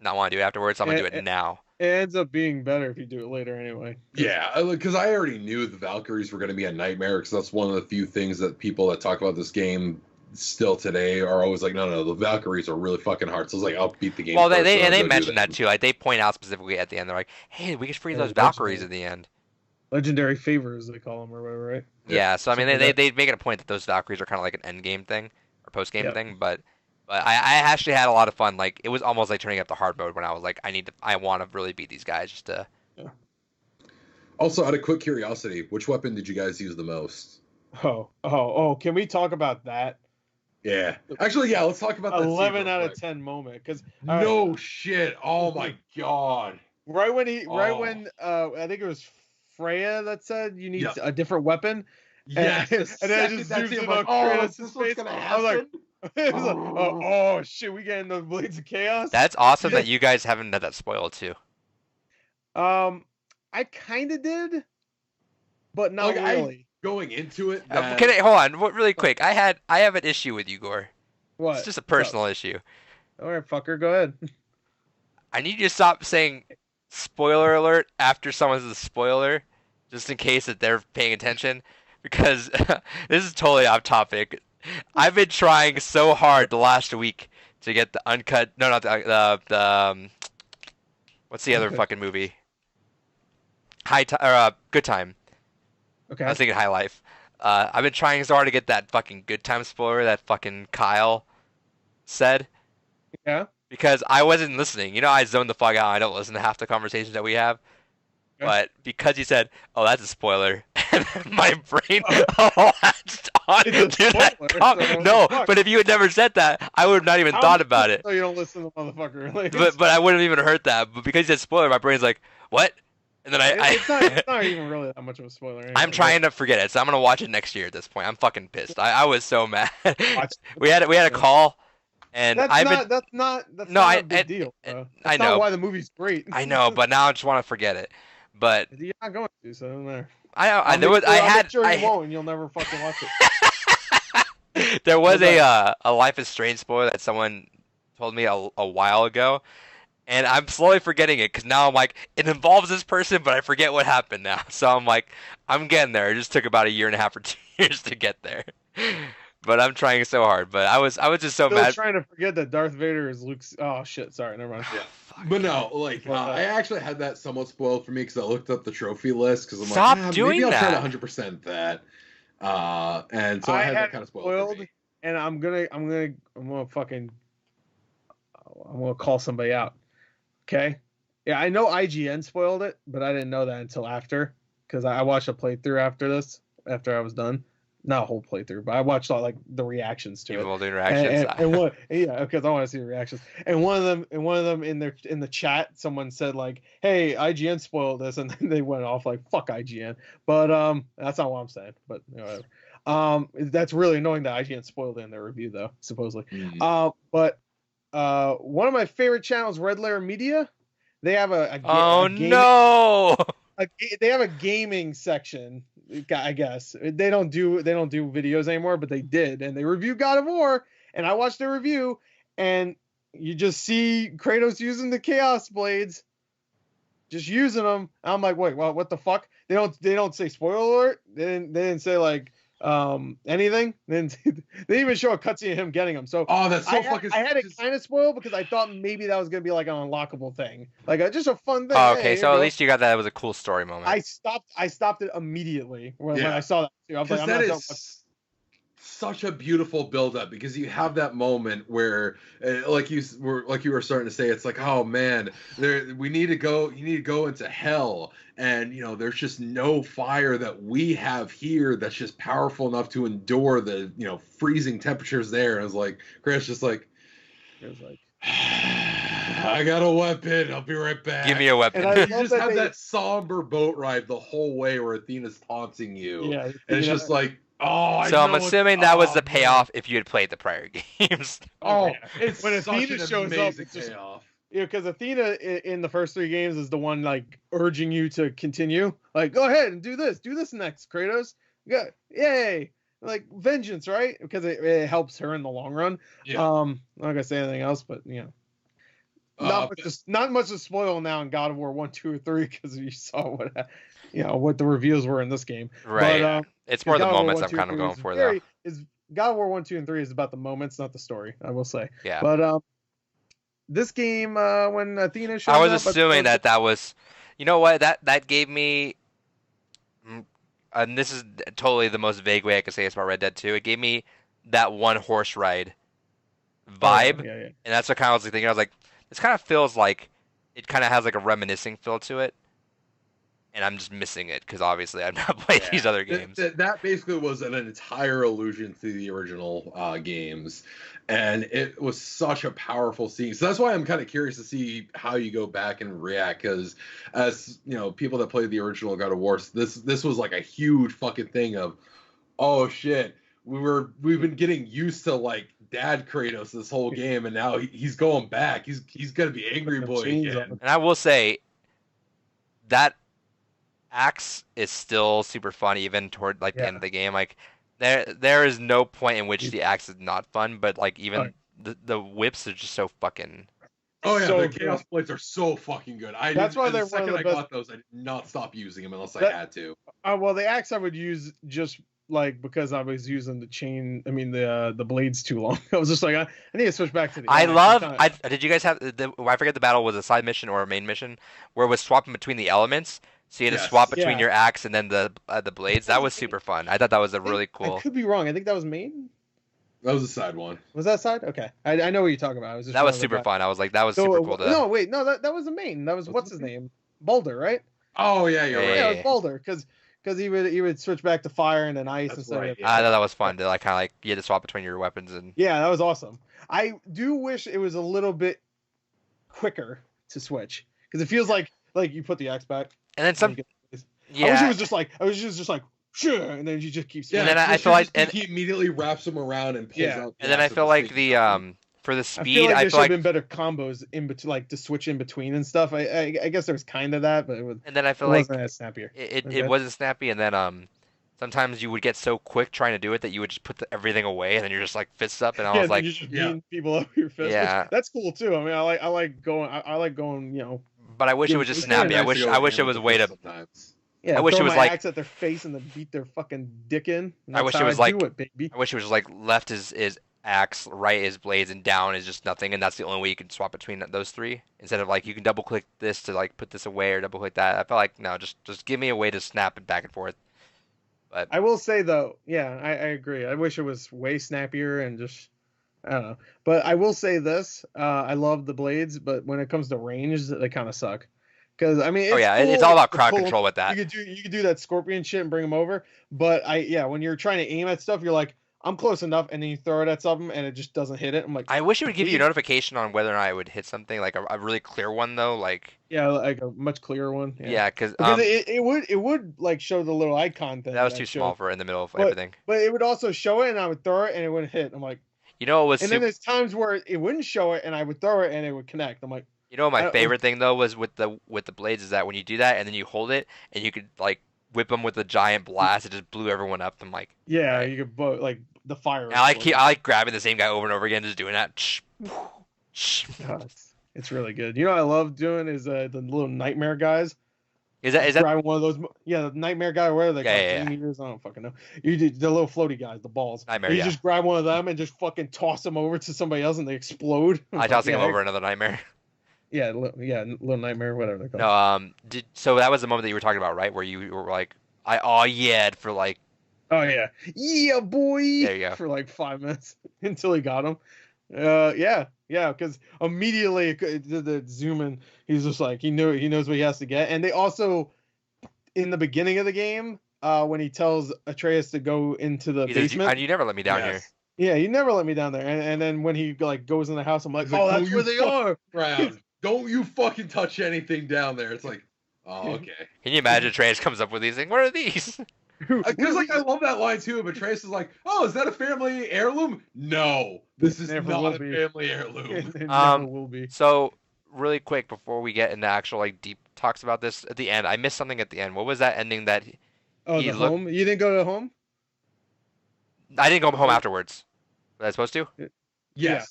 not want to do it afterwards. So I'm gonna do it now. It ends up being better if you do it later anyway. Yeah, because I already knew the Valkyries were going to be a nightmare, because that's one of the few things that people that talk about this game still today are always like, no, the Valkyries are really fucking hard. So I was like, I'll beat the game. Well, they mentioned that too. Like they point out specifically at the end, they're like, hey, we could free those Valkyries at the end. Legendary favors, they call them, or whatever, right? Yeah. So I mean, they make it a point that those Valkyries are kind of like an end game thing or post game thing, but I actually had a lot of fun. Like it was almost like turning up the hard mode when I was like, I want to really beat these guys just to. Yeah. Also, out of quick curiosity, which weapon did you guys use the most? Oh! Can we talk about that? Yeah. Actually, yeah. Let's talk about that. 11 out of 10 moment. Because no shit. Oh my god. Right when I think it was Freya that said you need a different weapon. Yes. And then I just zoomed in on Kratos' face. I was like, oh shit, we getting the Blades of Chaos. That's awesome that you guys haven't had that spoiled too. I kind of did, but not really. Going into it, hold on, really quick. I have an issue with you, Gore. What? It's just a personal issue. All right, fucker, go ahead. I need you to stop saying spoiler alert after someone says a spoiler, just in case that they're paying attention, because this is totally off topic. I've been trying so hard the last week to get the uncut. No, not the what's the other fucking movie? Good Time. Okay. I was thinking High Life. I've been trying so hard to get that fucking Good Time spoiler that fucking Kyle said. Yeah. Because I wasn't listening. You know, I zoned the fuck out. I don't listen to half the conversations that we have. Okay. But because you said, "Oh, that's a spoiler," my brain latched on to that. No, but if you had never said that, I would have not even thought about it. So you don't listen to the motherfucker. Like, but I wouldn't have even heard that. But because you said spoiler, my brain's like, "What?" And then it's not even really that much of a spoiler. Anyway. I'm trying to forget it, so I'm gonna watch it next year. At this point, I'm fucking pissed. I was so mad. we had a call. And that's not a big deal. Bro. I know. Not why the movie's great. I know, but now I just want to forget it. But you're not going to, so it doesn't matter. I'm sure you won't, and you'll never fucking watch it. There was a Life is Strange spoiler that someone told me a while ago, and I'm slowly forgetting it because now I'm like, it involves this person, but I forget what happened now. So I'm like, I'm getting there. It just took about 1.5 years or 2 years to get there. But I'm trying so hard. But I was just so mad. Trying to forget that Darth Vader is Luke's. Oh shit! Sorry, never mind. Yeah. But no, like I actually had that somewhat spoiled for me because I looked up the trophy list because I'm like, maybe I'll try to 100% that. And so I had that kind of spoiled for me. And I'm gonna call somebody out. Okay. Yeah, I know IGN spoiled it, but I didn't know that until after because I watched a playthrough after I was done. Not a whole playthrough, but I watched all like the reactions to People doing reactions. Because I want to see the reactions. And one of them in the chat, someone said like, "Hey, IGN spoiled this," and then they went off like, "Fuck IGN." But that's not what I'm saying. But whatever. That's really annoying that IGN spoiled it in their review though, supposedly. Mm. But one of my favorite channels, Red Layer Media, they have they have a gaming section. I guess they don't do videos anymore, but they did, and they reviewed God of War, and I watched their review, and you just see Kratos using the Chaos Blades, just using them. And I'm like, wait, well, what the fuck? They don't say spoiler alert. They didn't say like anything. They didn't even show a cutscene of him getting them. So that's so fucking. I had it kind of spoiled because I thought maybe that was gonna be like an unlockable thing, like just a fun thing. Oh, okay, so at least you got that. It was a cool story moment. I stopped it immediately when I saw that too. I was like, I'm that not is such a beautiful build-up because you have that moment where, like you were starting to say, it's like, oh man, you need to go into hell, and there's just no fire that we have here that's just powerful enough to endure the freezing temperatures there. And I was like, Chris just like, I got a weapon. I'll be right back. Give me a weapon. And you just have that somber boat ride the whole way where Athena's taunting you, and it's just like. Oh, so I'm assuming that was the payoff if you had played the prior games. Oh, it's when Athena shows up, it's just payoff. Because Athena in the first 3 games is the one like urging you to continue. Like, go ahead and do this next, Kratos. Yeah, yay! Like vengeance, right? Because it helps her in the long run. Yeah. I'm not gonna say anything else, but not much to spoil now in God of War 1, 2, or 3 because you saw what the reveals were in this game. Right. But, it's more the moments I'm kind of going for though. God of War 1, 2, and 3 is about the moments, not the story. I will say. Yeah. But this game, when Athena showed up, I was assuming that was, you know what, that gave me, and this is totally the most vague way I could say it's about Red Dead 2. It gave me that one horse ride vibe, yeah. And that's what kind of was thinking. I was like, this kind of feels like it kind of has like a reminiscing feel to it. and I'm just missing it because obviously I've not played these other games. That basically was an entire allusion to the original games, and it was such a powerful scene. So that's why I'm kind of curious to see how you go back and react, because as you know, people that played the original God of War, this was like a huge fucking thing of, oh shit, we've been getting used to like Dad Kratos this whole game, and now he's going back. He's gonna be angry boy again. And I will say that axe is still super fun even toward like the end of the game. Like there is no point in which the axe is not fun, but like even the whips are just so fucking. Oh yeah, the Chaos Blades are so fucking good. That's why they're one of the best. I got those, I did not stop using them unless I had to. Well, the axe I would use just like because I was using the blades too long. I was just like, I need to switch back to the. Did you guys have I forget the battle was a side mission or a main mission where it was swapping between the elements. So you had to swap between your axe and then the blades. That was super fun. I thought that was a really cool. I could be wrong. I think that was main. That was the side one. Was that side? Okay, I know what you're talking about. That was super fun. I was like, that was super cool. No, wait, no, that was the main. That was what's his name, Boulder, right? Oh yeah, you're right. Yeah, it was Boulder because he would switch back to fire and then ice instead of. I thought that was fun. To like kind of like you had to swap between your weapons and. Yeah, that was awesome. I do wish it was a little bit quicker to switch because it feels like you put the axe back and then some. Yeah. I wish it was just like sure, and then you just keep. And then I feel like he immediately wraps him around and pulls out. And then I feel like the for the speed, I feel like there should have been better combos in between, like to switch in between and stuff. I guess there was kind of that, but it was. And then I feel like wasn't as snappier. It wasn't snappy, and then sometimes you would get so quick trying to do it that you would just put everything away, and then you're just like fists up, and I was like, you're just beating people up with your fists. Yeah, that's cool too. I mean, I like going, you know. But I wish it was just snappy. I wish it was a way to. Sometimes. Yeah, I wish it was like axe at their face and then beat their fucking dick in. I wish it was like I wish it was like left is axe, right is blades, and down is just nothing, and that's the only way you can swap between those three. Instead of like you can double click this to like put this away or double click that. I felt like no, just give me a way to snap it back and forth. But I will say though, yeah, I agree. I wish it was way snappier and just I don't know. But I will say this: I love the blades, but when it comes to range, they kind of suck. Because I mean, it's all about crowd control with that. You could do that scorpion shit and bring them over, but when you're trying to aim at stuff, you're like, I'm close enough, and then you throw it at something, and it just doesn't hit it. I'm like, I wish it would give you a notification on whether or not it would hit something, like a really clear one though, like like a much clearer one. Yeah, because it would like show the little icon thing. That was too small for in the middle of everything. But it would also show it, and I would throw it, and it wouldn't hit. I'm like, you know, it was. And then there's times where it wouldn't show it, and I would throw it, and it would connect. I'm like. You know, my favorite thing though was with the blades is that when you do that and then you hold it and you could like whip them with a giant blast, it just blew everyone up. I'm like, yeah, you could like the fire. And I like grabbing the same guy over and over again, just doing that. It's really good. You know what I love doing is the little nightmare guys. Is that grabbing one of those? Yeah, the nightmare guy. Where are they? 3 meters. I don't fucking know. You do the little floaty guys, the balls. Nightmare. You just grab one of them and just fucking toss them over to somebody else, and they explode. I tossing them over another nightmare. Yeah, little nightmare, whatever they're called. No, so that was the moment that you were talking about, right? Where you were like, for like. Oh yeah, boy. There you go. For like 5 minutes until he got him. Yeah, because immediately the zoom in, he's just like he knows what he has to get, and they also in the beginning of the game, when he tells Atreus to go into the basement, you never let me down here. Yeah, you never let me down there, and then when he like goes in the house, I'm like, that's where they are. Brown. Don't you fucking touch anything down there. It's like, oh, okay. Can you imagine Atreus comes up with these things? What are these? Because like I love that line too, but Atreus is like, oh, is that a family heirloom? No, this is not a family heirloom. It never will be. So really quick before we get into actual like deep talks about this at the end, I missed something at the end. What was that ending that? The home. You didn't go to home? I didn't go home afterwards. Was I supposed to? Yes. Yeah.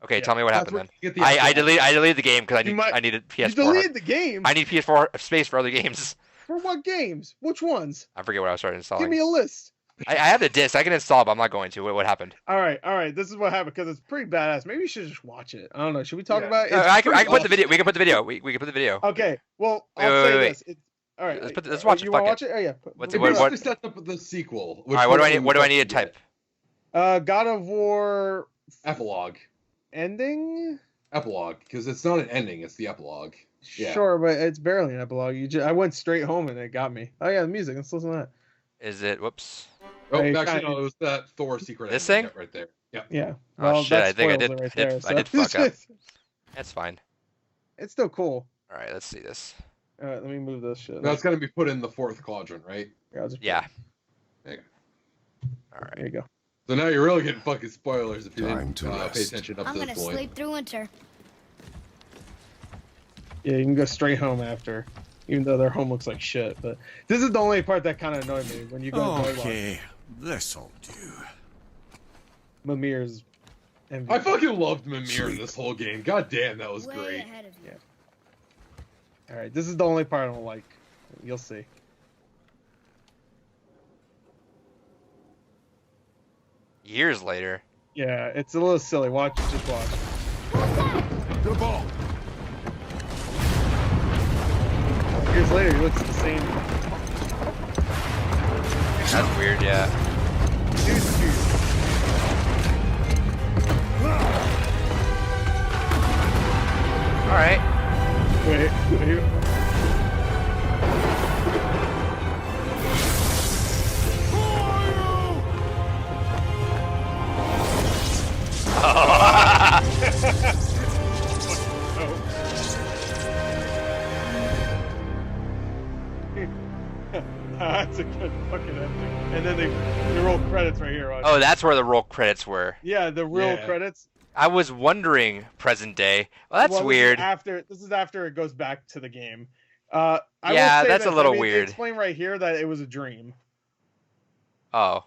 Okay, tell me what happened then. I deleted the game because I needed PS4. You deleted the game? I need PS4 space for other games. For what games? Which ones? I forget what I was starting installing. Give me a list. I have the disc. I can install, but I'm not going to. What happened? All right. This is what happened because it's pretty badass. Maybe you should just watch it. I don't know. Should we talk about it? I can put the video. We can put the video. We can put the video. Okay. Well, I'll say this. All right. Let's watch it. You want to watch it? Oh yeah. What sets up the sequel? All right. What do I need to type? God of War epilogue. Ending. Epilogue, because it's not an ending; it's the epilogue. Yeah. Sure, but it's barely an epilogue. I went straight home and it got me. Oh yeah, the music. Let's listen to that. Is it? Whoops. Oh, Hey, actually, no, it was that Thor secret This ending thing? right there. Yeah. Yeah. Oh Well, shit! that I think I spoils did. it right I did. there. I So did fuck up. That's fine. it's still cool. All right, let's see this. All right, let me move this shit. Now it's gonna be put in the 4th quadrant, right? Yeah. There you go. All right. There you go. So now you're really getting fucking spoilers if you Time didn't to pay rest. attention up I'm to gonna this point. sleep through winter. Yeah, you can go straight home after, even though their home looks like shit. But this is the only part that kind of annoyed me when you go to Okay, this'll do. Mimir's MVP. I fucking loved Mimir in this whole game. God damn, that was Way great. ahead of you. All right, this is the only part I don't like. You'll see. Years later. Yeah, it's a little silly. Watch, just watch. The ball. Years later, he looks the same. That's weird. Yeah. All right. Wait. That's a good fucking ending. And then they roll credits right here. Watch. Oh, that's where the roll credits were. Yeah, the real credits. I was wondering, present day. Well, that's Well, weird. This is after it goes back to the game. I will Yeah, say that's this, a little They weird. explain right here that it was a dream. Oh.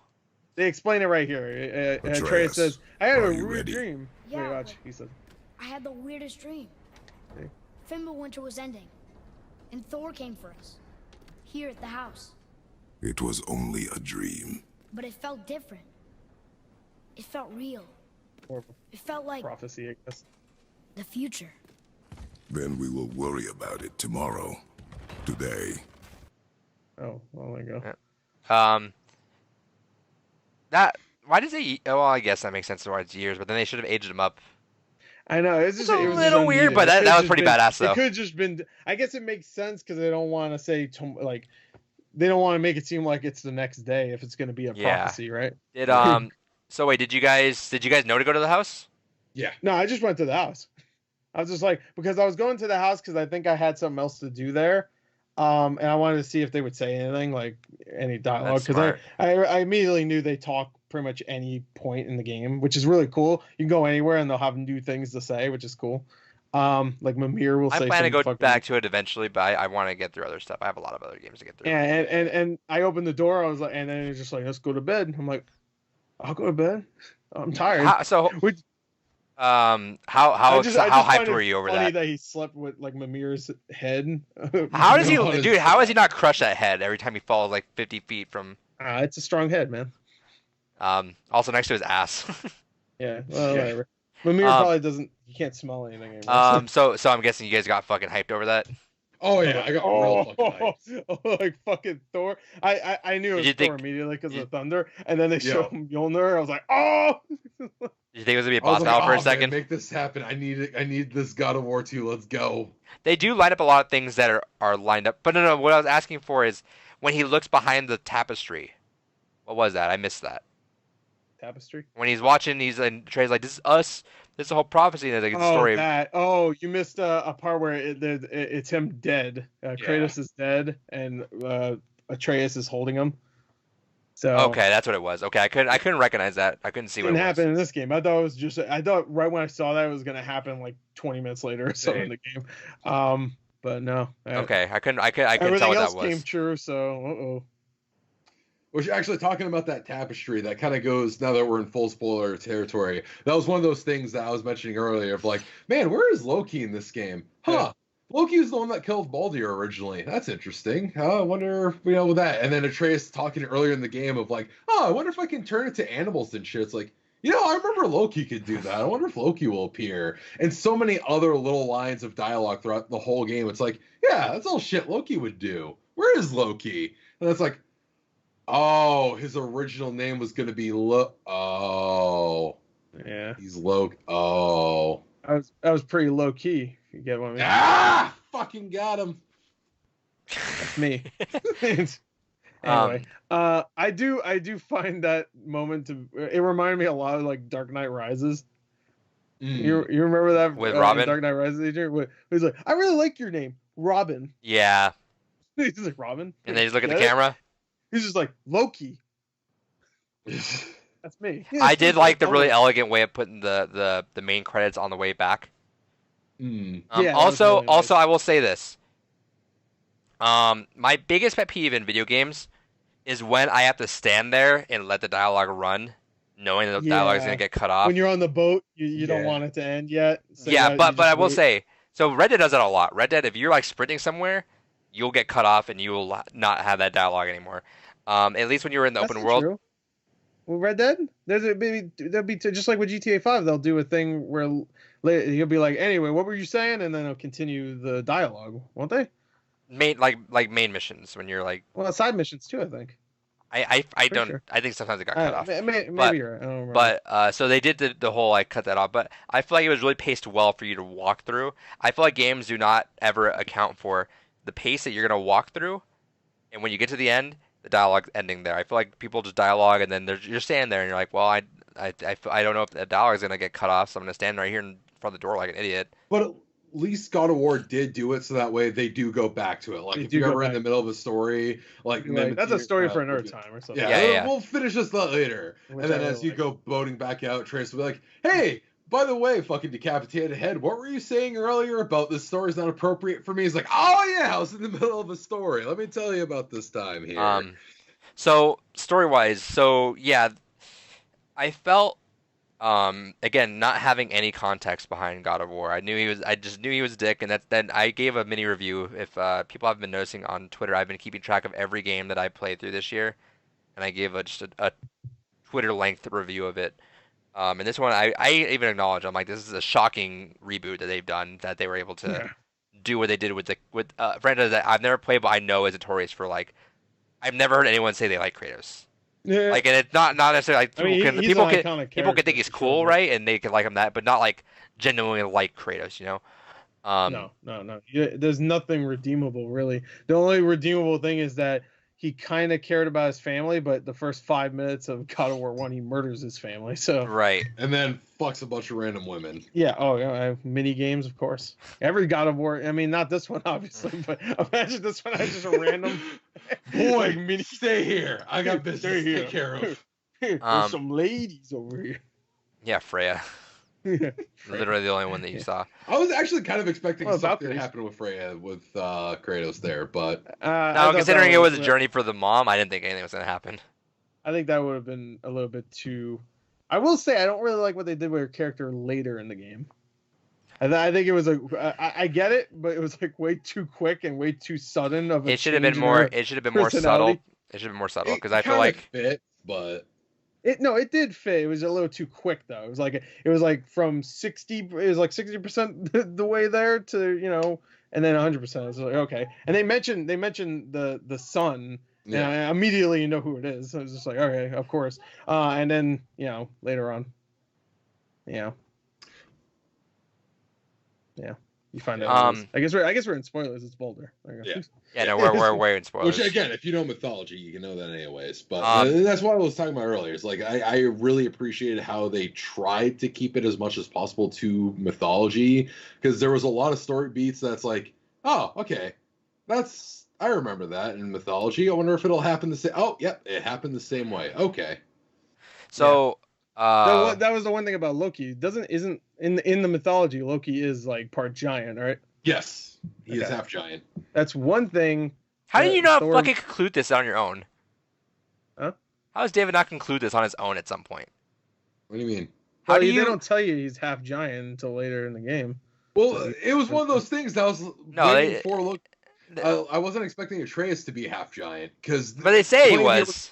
They explain it right here. Trey Atreus, says, "I had a are you weird ready?" dream." Yeah, Wait, watch. but- He said, I had the weirdest dream. Okay. Fimbulwinter was ending, and Thor came for us. Here at the house. It was only a dream. But it felt different. It felt real. Or It felt like prophecy, I guess. the future. Then we will worry about it tomorrow. Today. Oh, well, there you go. That. Why does they? Well, I guess that makes sense as far as years, but then they should have aged him up. I know it's just a it was little just weird, unneeded. but It that could've was just pretty been- badass, though. It could have just been. I guess it makes sense because they don't want to say like they don't want to make it seem like it's the next day if it's going to be a Yeah. prophecy, right? Did So wait, did you guys know to go to the house? Yeah. No, I just went to the house. I was just like because I was going to the house because I think I had something else to do there. And I wanted to see if they would say anything, like any dialogue, That's because smart. I immediately knew they talk pretty much any point in the game, which is really cool. You can go anywhere and they'll have new things to say, which is cool. Like Mimir will I say plan to some go fucking- back to it eventually, but I want to get through other stuff. I have a lot of other games to get through. Yeah, and I opened the door. I was like, and then it's just like, let's go to bed. I'm like, I'll go to bed. I'm tired. Which, how I just hyped find it were you over funny that? he slept with like Mimir's head. How does he, No, dude? How does he not crush that head every time he falls like 50 feet from? It's a strong head, man. Also next to his ass. Yeah, well, Yeah. whatever. Mimir probably doesn't. You can't smell anything anymore. So I'm guessing you guys got fucking hyped over that. Oh yeah, I got real fucking hyped. Like fucking Thor. I knew it was Did you Thor think- immediately because you- of thunder, and then they Yeah. showed him Mjolnir. I was like, oh. Did you think it was gonna be a I was boss like, battle for "Oh, a second? man, make this happen. I need it. I need this God of War 2. Let's go. They do line up a lot of things that are lined up. But no. What I was asking for is when he looks behind the tapestry. What was that? I missed that. Tapestry. When he's watching, Trey's like, "This is us. This is a whole prophecy." And it's like it's a story. of- That. Oh, you missed a part where it's him dead. Kratos is dead, and Atreus is holding him. So Okay, that's what it was. Okay, I couldn't recognize that. I couldn't see it what didn't it was. happen in this game. I thought it was just. I thought right when I saw that it was gonna happen like 20 minutes later or so in the game. But no. Okay, I couldn't tell Everything what else that was. came true. So Which actually talking about that tapestry, that kind of goes now that we're in full spoiler territory. That was one of those things that I was mentioning earlier of like, man, where is Loki in this game? Huh. Loki was the one that killed Baldur originally. That's interesting. I wonder, with that. And then Atreus talking earlier in the game of like, oh, I wonder if I can turn it to animals and shit. It's like, I remember Loki could do that. I wonder if Loki will appear. And so many other little lines of dialogue throughout the whole game. It's like, yeah, that's all shit Loki would do. Where is Loki? And it's like, oh, his original name was going to be Oh, yeah, he's Loki. Oh. I was pretty low key. If you get what I mean. Ah! fucking got him. That's me. Anyway, I do find that moment it reminded me a lot of like Dark Knight Rises. You remember that with Robin? Dark Knight Rises, Adrian? He's like, I really like your name, Robin. Yeah. He's like, Robin. And they just look at the camera. He's just like, Loki. That's me. I did like the really elegant way of putting the main credits on the way back. Also, I will say this. My biggest pet peeve in video games is when I have to stand there and let the dialogue run, knowing that the dialogue is going to get cut off. When you're on the boat, you don't want it to end yet. So but I will say, so Red Dead does that a lot. Red Dead, if you're like sprinting somewhere, you'll get cut off and you will not have that dialogue anymore. At least when you're in the open world. True. Well, Red Dead, there'll be just like with GTA 5, they'll do a thing where you'll be like, anyway, what were you saying? And then they'll continue the dialogue, won't they? Main main missions when you're like. Well, side missions too, I think. I don't. Sure. I think sometimes it got cut off. Maybe you're right. I don't remember. But so they did the whole like cut that off. But I feel like it was really paced well for you to walk through. I feel like games do not ever account for the pace that you're gonna walk through, and when you get to the end, the dialogue ending there. I feel like people just dialogue and then you're standing there and you're like, well, I don't know if the dialogue is gonna get cut off, so I'm gonna stand right here in front of the door like an idiot. But at least God of War did do it so that way they do go back to it. Like if you're ever in the middle of a story, like that's a story for another time or something. Yeah. We'll finish this later. And then as you go boating back out, Trace will be like, hey, by the way, fucking decapitated head, what were you saying earlier about this story's not appropriate for me? He's like, oh yeah, I was in the middle of a story. Let me tell you about this time here. So story-wise, yeah, I felt again not having any context behind God of War. I just knew he was a dick, and then I gave a mini review. If people have been noticing on Twitter, I've been keeping track of every game that I played through this year, and I gave just a Twitter-length review of it. And this one, I even acknowledge, I'm like, this is a shocking reboot that they've done, that they were able to do what they did with franchise that I've never played, but I know is notorious for, like, I've never heard anyone say they like Kratos. Yeah. Like, and it's not necessarily like people can think he's cool, right? And they can like him but not like genuinely like Kratos, you know? No. There's nothing redeemable, really. The only redeemable thing is that he kind of cared about his family, but the first 5 minutes of God of War 1, he murders his family. So right, and then fucks a bunch of random women. Yeah. Oh, yeah. Mini games, of course. Every God of War. I mean, not this one, obviously, but imagine this one has just a random. Boy, stay here. I got business to take care of. There's some ladies over here. Yeah, Freya. Literally the only one that you saw. I was actually kind of expecting something to happen with Freya with Kratos there, but no, considering it was a journey for the mom, I didn't think anything was going to happen. I think that would have been a little bit too. I will say I don't really like what they did with her character later in the game. I think it was I get it, but it was like way too quick and way too sudden. It should have been more. It should have been more subtle. It should have been more subtle because I feel like fit, but. It did fit. It was a little too quick though. It was like from 60. It was like 60% the way there to and then 100%. I was like, okay. And they mentioned the son. Yeah. And immediately you know who it is. So I was just like, okay, of course. And then later on, yeah, you find out. I guess we're in spoilers. It's Boulder. Yeah, no, we're way in spoilers. Which again, if you know mythology, you can know that anyways. But that's what I was talking about earlier. It's like I really appreciated how they tried to keep it as much as possible to mythology, because there was a lot of story beats that's like, oh, okay, I remember that in mythology. I wonder if it'll happen the same. Oh, yep, it happened the same way. Okay. So. That was the one thing about Loki. Isn't in the mythology, Loki is like part giant, right? Yes, he is half giant. That's one thing. How do you not fucking conclude this on your own? Huh? How does David not conclude this on his own at some point? What do you mean? They don't tell you he's half giant until later in the game. Well, it was one of those things that was before Loki. I wasn't expecting Atreus to be half giant but they say he was.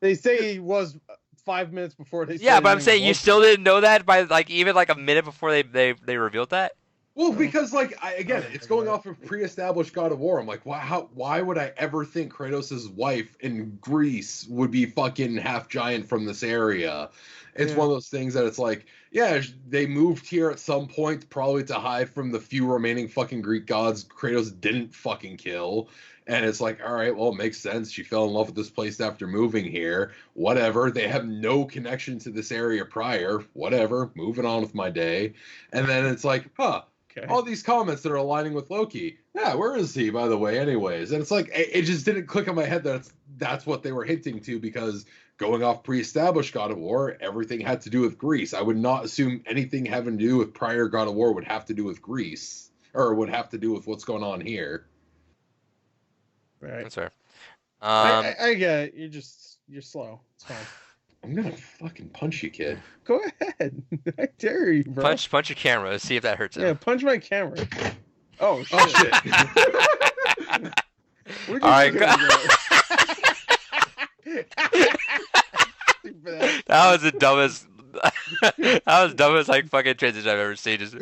They say he was 5 minutes before they. Yeah, but I'm saying you still didn't know that by even a minute before they revealed that. Well, because like it's going off of pre-established God of War. I'm like, why would I ever think Kratos' wife in Greece would be fucking half giant from this area? It's one of those things that it's like, yeah, they moved here at some point, probably to hide from the few remaining fucking Greek gods Kratos didn't fucking kill. And it's like, all right, well, it makes sense. She fell in love with this place after moving here. Whatever. They have no connection to this area prior. Whatever. Moving on with my day. And then it's like, okay. All these comments that are aligning with Loki. Yeah, where is he, by the way, anyways? And it's like, it just didn't click in my head that that's what they were hinting to, because going off pre-established God of War, everything had to do with Greece. I would not assume anything having to do with prior God of War would have to do with Greece, or would have to do with what's going on here. Right. That's fair. I get it. You're slow. It's fine. I'm gonna fucking punch you, kid. Go ahead. I dare you, bro. Punch your camera. See if that hurts him. Yeah, punch my camera. Oh shit. All right. That was the dumbest. That was the dumbest like fucking transition I've ever seen. Just.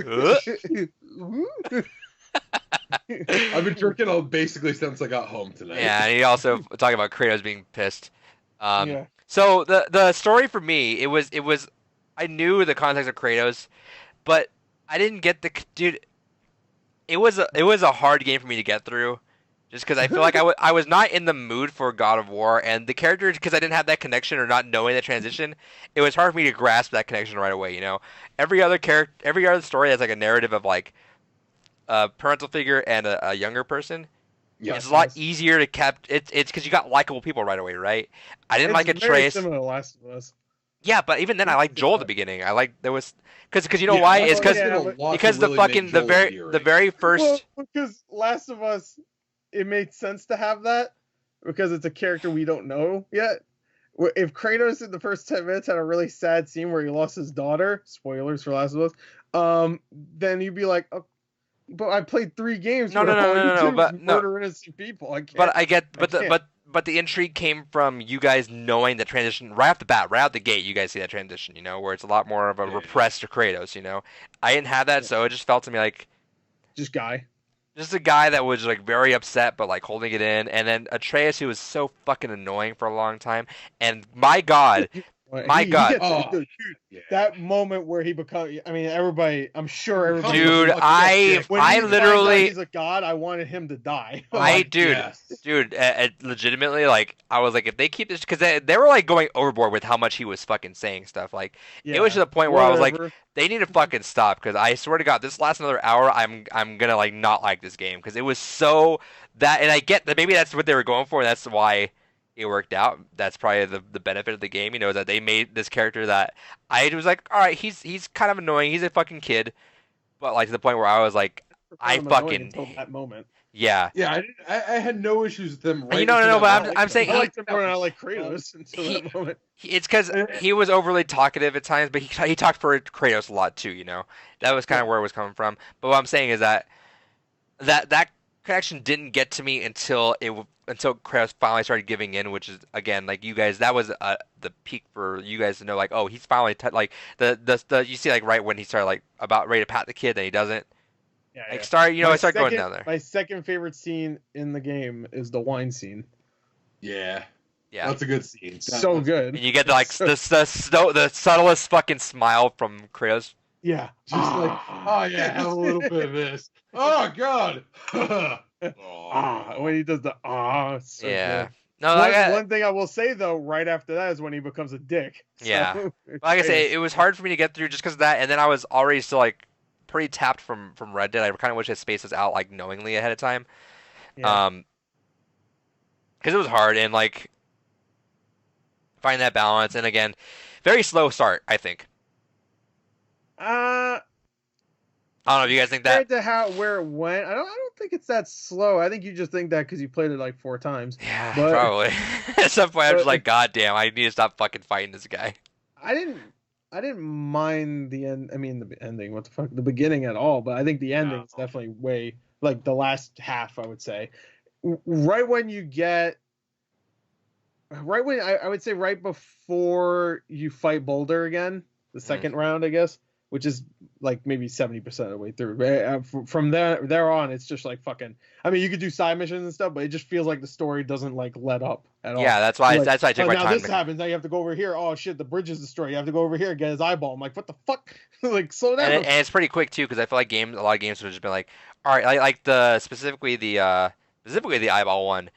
I've been drinking basically since I got home tonight. Yeah, and he also talking about Kratos being pissed. Yeah. So the story for me, it was I knew the context of Kratos, but I didn't get dude. It was a hard game for me to get through, just because I feel like I was not in the mood for God of War, and the characters, because I didn't have that connection or not knowing the transition, it was hard for me to grasp that connection right away. You know, every other story has like a narrative of like a parental figure and a younger person. Yes, it's a lot easier to it's because you got likable people right away, right? I didn't like Atreus. Similar to Last of Us. Yeah, but even then, I liked Joel at the beginning. I like there was because you know why? It's because the fucking the very first. Well, because Last of Us, it made sense to have that because it's a character we don't know yet. If Kratos in the first 10 minutes had a really sad scene where he lost his daughter, spoilers for Last of Us, then you'd be like, oh, but I played 3 games. No, but murder innocent people. But the intrigue came from you guys knowing the transition right off the bat, right out the gate. You guys see that transition, you know, where it's a lot more of a repressed Kratos. You know, I didn't have that, so it just felt to me like just a guy that was like very upset, but like holding it in. And then Atreus, who was so fucking annoying for a long time. And my God. Dude, that moment where he becomes, I mean, everybody, I'm sure everybody. Dude, I literally. He's a god. I wanted him to die. Legitimately, like, I was like, if they keep this, because they were like going overboard with how much he was fucking saying stuff. Like, it was to the point where I was like, they need to fucking stop, because I swear to God, this lasts another hour, I'm gonna like not like this game, because it was so that, and I get that maybe that's what they were going for, and that's why it worked out. That's probably the benefit of the game, you know, that they made this character that I was like, all right, he's kind of annoying, he's a fucking kid, but like to the point where I was like, I fucking until that moment. Yeah. I had no issues with them. Right, but I'm saying I liked him more than I like Kratos until that moment. It's because he was overly talkative at times, but he talked for Kratos a lot too. You know, that was kind of where it was coming from. But what I'm saying is that connection didn't get to me until Kratos finally started giving in, which is again like you guys. That was the peak for you guys to know, like, oh, he's finally like the you see like right when he started like about ready to pat the kid, then he doesn't. Yeah, like I start going down there. My second favorite scene in the game is the wine scene. Yeah, that's a good scene. So good. And you get like the subtlest fucking smile from Kratos. Yeah, just like, oh yeah, have a little bit of this. Oh God. When he does the so yeah. Good. No, one thing I will say though, right after that is when he becomes a dick. Yeah. So, like I say, it was hard for me to get through just because of that, and then I was already still like pretty tapped from Red Dead. I kind of wish his space was out like knowingly ahead of time. Yeah. Because it was hard and like finding that balance, and again, very slow start, I think. I don't know if you guys think that. Compared to where it went, I don't think it's that slow. I think you just think that because you played it like 4 times. Yeah, probably. At some point, I'm just like, God damn, I need to stop fucking fighting this guy. I didn't mind the end. I mean, the ending. What the fuck? The beginning at all. But I think the ending is definitely way like the last half. I would say, right when you get, right when I would say right before you fight Boulder again, the second round, I guess. which is like maybe 70% of the way through. But from there on, it's just like fucking. I mean, you could do side missions and stuff, but it just feels like the story doesn't like let up at all. Yeah, that's why like, I took my now time. This happens. Now you have to go over here. Oh shit, the bridge is destroyed. You have to go over here and get his eyeball. I'm like, what the fuck? Like, slow down. And it's pretty quick too, because I feel like a lot of games would have just been like, all right, like specifically the eyeball one.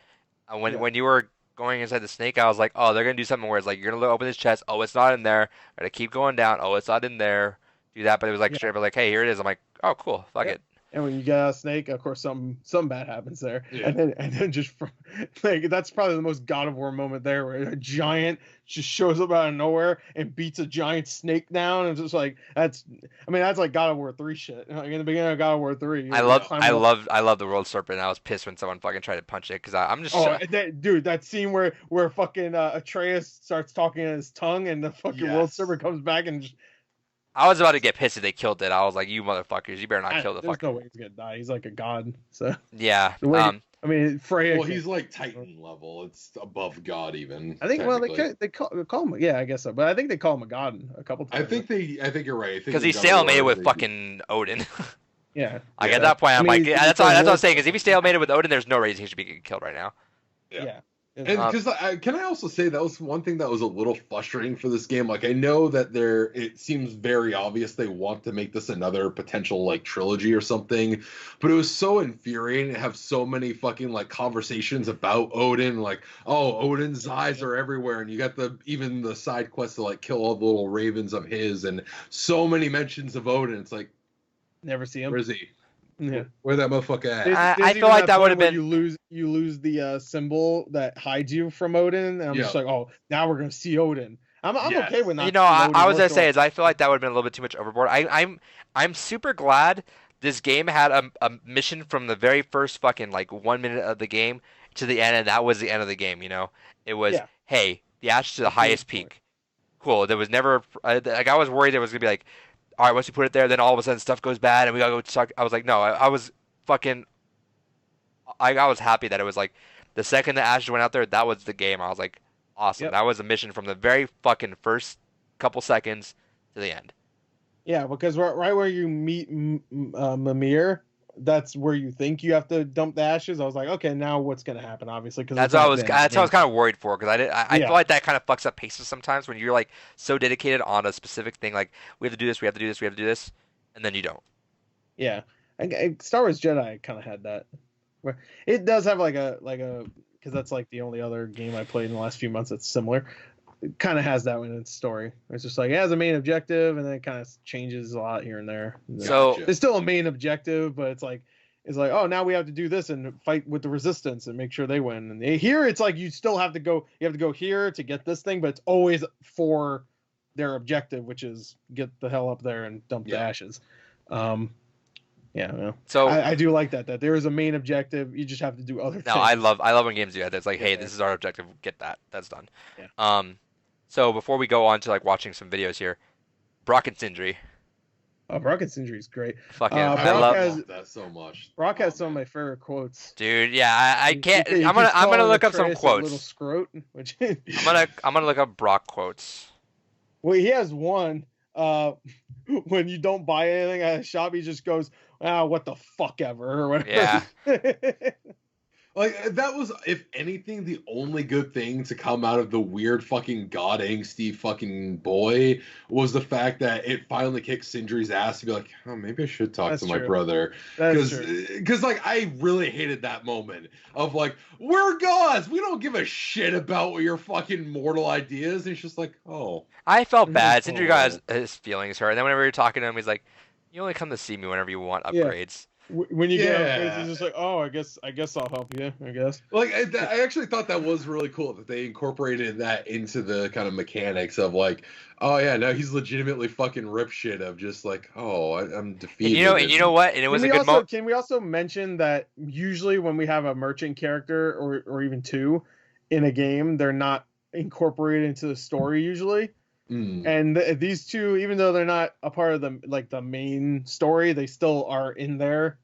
When you were going inside the snake, I was like, oh, they're gonna do something where it's like you're gonna open his chest. Oh, it's not in there. Gotta keep going down. Oh, it's not in there. Do that, but it was like straight up like, hey, here it is. I'm like, oh, cool, fuck it. And when you get out of snake, of course, something bad happens there. Yeah. And then just like that's probably the most God of War moment there, where a giant just shows up out of nowhere and beats a giant snake down, and just like that's like God of War 3 shit. Like in the beginning of God of War 3. I love the world serpent. And I was pissed when someone fucking tried to punch it because I'm just. Dude, that scene where fucking Atreus starts talking in his tongue and the fucking world serpent comes back and just. I was about to get pissed if they killed it. I was like, you motherfuckers, you better not kill the fucker. There's no way he's gonna die. He's like a god. So yeah. Freya. Well, he's like Titan level. It's above God even. I think. Well, they call him. Yeah, I guess so. But I think they call him a god a couple times. I think you're right. Because he stalemated with fucking Odin. Yeah. Like at that point, I'm like, that's what I'm saying. Because if he stalemated with Odin, there's no reason he should be getting killed right now. Yeah. And because can I also say that was one thing that was a little frustrating for this game. Like I know that it seems very obvious they want to make this another potential like trilogy or something, but it was so infuriating to have so many fucking like conversations about Odin. Like, oh, Odin's eyes are everywhere, and you got even the side quest to like kill all the little ravens of his, and so many mentions of Odin. It's like, never see him. Where is he? Yeah. Where that motherfucker at? I feel like that would have been. You lose the symbol that hides you from Odin. And I'm just like, oh, now we're gonna see Odin. I'm okay with that. You know, I was gonna say is I feel like that would have been a little bit too much overboard. I'm super glad this game had a mission from the very first fucking like 1 minute of the game to the end, and that was the end of the game. You know, it was hey, the Ash to the highest peak. Cool. There was never like I was worried there was gonna be like. All right, once we put it there, then all of a sudden stuff goes bad, and we gotta go talk. I was like, no, I was fucking. I was happy that it was like the second the Ashes went out there, that was the game. I was like, awesome. Yep. That was a mission from the very fucking first couple seconds to the end. Yeah, because right where you meet Mimir, that's where you think you have to dump the ashes. I was like, okay, now what's gonna happen? Obviously, because that's what I was kind of worried for, because I feel like that kind of fucks up paces sometimes when you're like so dedicated on a specific thing. Like we have to do this, we have to do this, we have to do this, and then you don't. Yeah, and Star Wars Jedi kind of had that. Where it does have like a because that's like the only other game I played in the last few months that's similar. It kind of has that in its story. It's just like it has a main objective, and then it kind of changes a lot here and there. So it's still a main objective, but it's like oh, now we have to do this and fight with the resistance and make sure they win. And here it's like you still have to go. You have to go here to get this thing, but it's always for their objective, which is get the hell up there and dump the ashes. So I do like that there is a main objective. You just have to do other things. I love when games do that. It's like, hey, this is our objective. Get that. That's done. Yeah. So before we go on to like watching some videos here, Brock and Sindri. Oh, Brock and Sindri is great. Fucking, I love that so much. Brock has some of my favorite quotes. Dude, yeah, I can't. I'm gonna look up some quotes. Little scrote. Which I'm gonna look up Brock quotes. Well, he has one. When you don't buy anything at a shop, he just goes, what the fuck ever, or whatever. Yeah. Like, that was, if anything, the only good thing to come out of the weird fucking god angsty fucking boy was the fact that it finally kicked Sindri's ass to be like, oh, maybe I should talk to my brother. Because, like, I really hated that moment of, like, we're gods! We don't give a shit about your fucking mortal ideas. And he's just like, oh. I felt bad. Sindri got his feelings hurt. And then whenever you're talking to him, he's like, you only come to see me whenever you want upgrades. When you get upgrades, it's just like, oh, I guess I'll help you. I guess. Like, I actually thought that was really cool that they incorporated that into the kind of mechanics of like, oh yeah, now he's legitimately fucking rip shit of just like, oh, I'm defeated. And you know what? And it was a good moment. Can we also mention that usually when we have a merchant character or even two in a game, they're not incorporated into the story usually. And these two, even though they're not a part of the main story, they still are in there,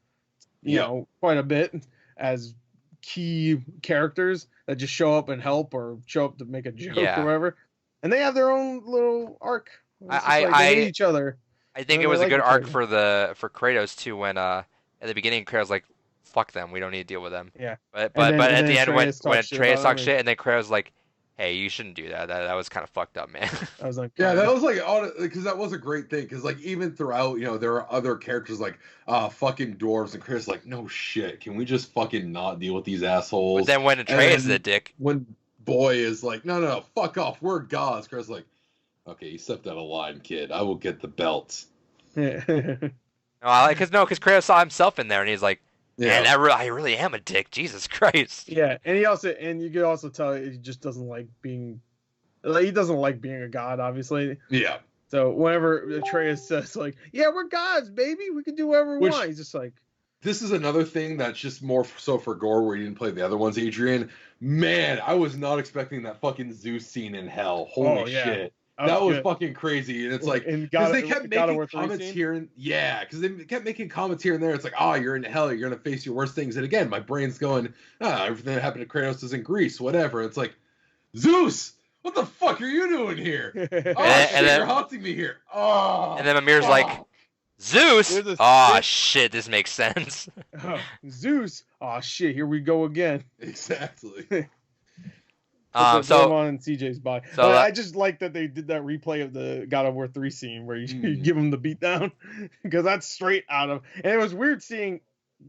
you know, quite a bit as key characters that just show up and help or show up to make a joke or whatever. And they have their own little arc. They need each other. I think I it was a like good the arc trailer. for Kratos too when at the beginning Kratos like fuck them, we don't need to deal with them. Yeah. But And at then the end Atreus when talks shit Atreus about him. talks shit and then Kratos like, hey, you shouldn't do that. That was kind of fucked up, man. I was like, Yeah, that was like, because that was a great thing. Because like even throughout, there are other characters like fucking dwarves and Chris like, no shit, can we just fucking not deal with these assholes? But then when Atreus is a dick, when Boy is like, no, fuck off, we're gods. Chris is like, okay, you stepped out of line, kid. I will get the belts. because Kratos saw himself in there and he's like, man, I really am a dick. Jesus Christ. Yeah, and you could also tell he just doesn't like being, he doesn't like being a god, obviously. Yeah. So whenever Atreus says like, yeah, we're gods, baby, we can do whatever we want, he's just like. This is another thing that's just more so for Gore, where you didn't play the other ones, Adrian. Man, I was not expecting that fucking Zeus scene in hell. Holy shit. That was fucking crazy. And it's like, because they kept making comments here and because they kept making comments here and there. It's like, you're in hell, you're gonna face your worst things. And again, my brain's going, everything that happened to Kratos is in Greece, whatever. It's like, Zeus, what the fuck are you doing here? You're haunting me here. And then Mimir's like, Zeus? Shit, this makes sense. Zeus? Oh shit, here we go again. Exactly. So on CJ's body. So I just like that they did that replay of the God of War 3 scene where you give him the beatdown, because that's straight out of. And it was weird seeing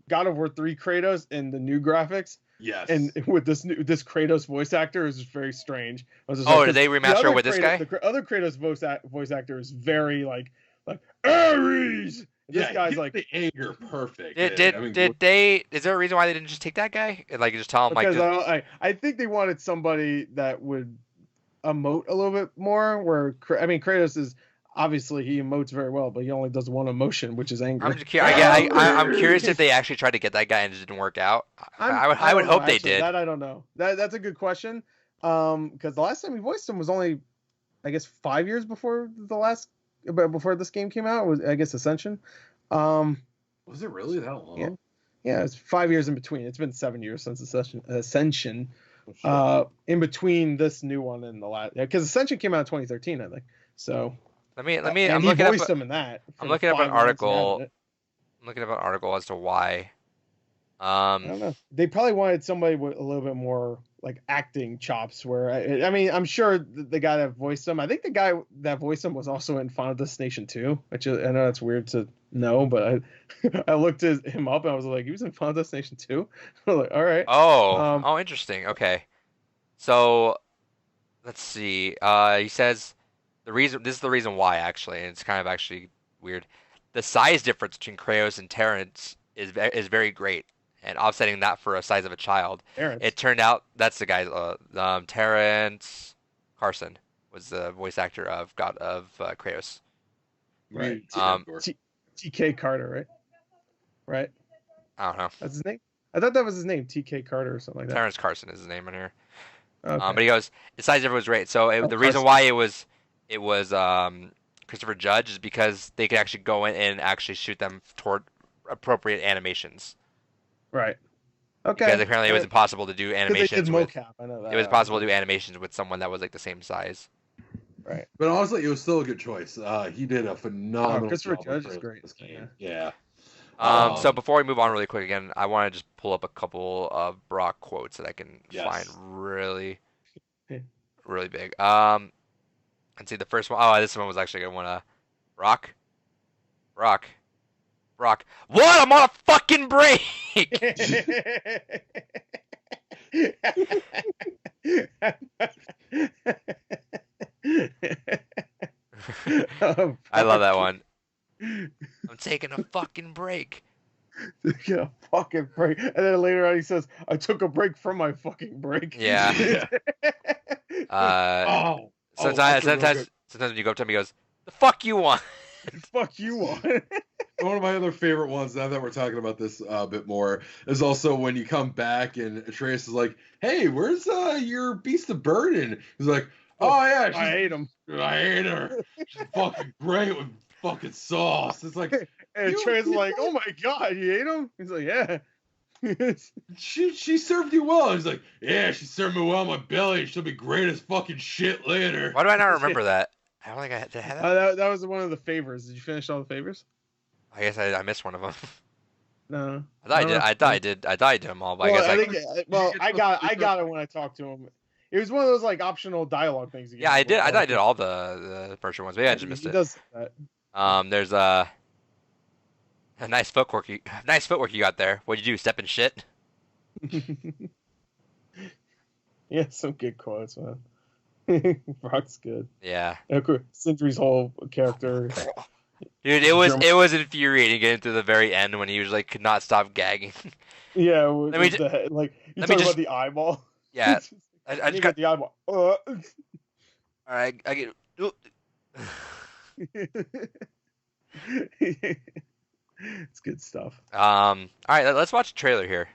God of War 3 Kratos in the new graphics. Yes. And with this Kratos voice actor is very strange. Did they remaster with this guy? The other Kratos voice actor is very like Ares. This guy's like the anger perfect. Is there a reason why they didn't just take that guy and like just tell him because I think they wanted somebody that would emote a little bit more. Where Kratos is obviously he emotes very well, but he only does one emotion, which is anger. I'm curious if they actually tried to get that guy and it didn't work out. I would hope they did. That I don't know. That's a good question. Because the last time we voiced him was only, I guess, 5 years before this game came out. Was I guess Ascension. Was it really that long? Yeah, it's 5 years in between. It's been 7 years since Ascension. In between this new one and the last, because Ascension came out in 2013, I think. So let me. I'm looking up him in that. I'm looking up an article. I'm looking up an article as to why. I don't know. They probably wanted somebody with a little bit more like acting chops. Where I'm sure the guy that voiced him. I think the guy that voiced him was also in Final Destination 2, which I know that's weird to know, but I looked him up and I was like, he was in Final Destination 2. I'm like, all right. Oh, interesting. Okay, so let's see. He says this is the reason why actually, and it's kind of actually weird. The size difference between Kratos and Terrence is very great. And offsetting that for a size of a child, it turned out that's the guy. Terrence Carson was the voice actor of Kratos. Right. TK Carter, right? I don't know. That's his name. I thought that was his name, TK Carter or something like that. Terrence Carson is his name in here. Okay. But he goes, the size difference was great. So the reason why it was Christopher Judge is because they could actually go in and actually shoot them toward appropriate animations. Right. Okay. Because apparently it was impossible to do animations with. Mocap. I know that. It was possible to do animations with someone that was like the same size. Right. But honestly, it was still a good choice. He did a phenomenal. Christopher Judge is great. Yeah. So before we move on really quick again, I want to just pull up a couple of Brock quotes that I can find really, really big. Let's see the first one. Oh, this one was actually a good one. Brock. What? I'm on a fucking break. I love that one. I'm taking a fucking break. Taking a fucking break. And then later on he says, I took a break from my fucking break. Yeah. Sometimes when you go up to him, he goes, the fuck you want? The fuck you want? One of my other favorite ones, now that we're talking about this a bit more, is also when you come back and Atreus is like, hey, where's your beast of burden? He's like, oh yeah, I hate him. I hate her. She's fucking great with fucking sauce. It's like, and Atreus is like, oh my god, you hate him? He's like, yeah. she served you well. He's like, yeah, she served me well in my belly. She'll be great as fucking shit later. Why do I not remember that? I don't think I had to have that. That was one of the favors. Did you finish all the favors? I guess I missed one of them. No. I thought I did. I thought I did them all, but Well, I guess I got it when I talked to him. It was one of those like optional dialogue things. Yeah, I did. I thought I did all the first ones. Maybe I just missed he it. Does that. There's a nice footwork. Nice footwork you got there. What'd you do? Step in shit? Yeah, some good quotes, man. Brock's good. Yeah. Sindri's whole character. Dude, it was infuriating getting to the very end when he was like could not stop gagging. Yeah, like you talking about the eyeball. Yeah, I just got the eyeball. All right, I get. It's good stuff. All right, let's watch a trailer here.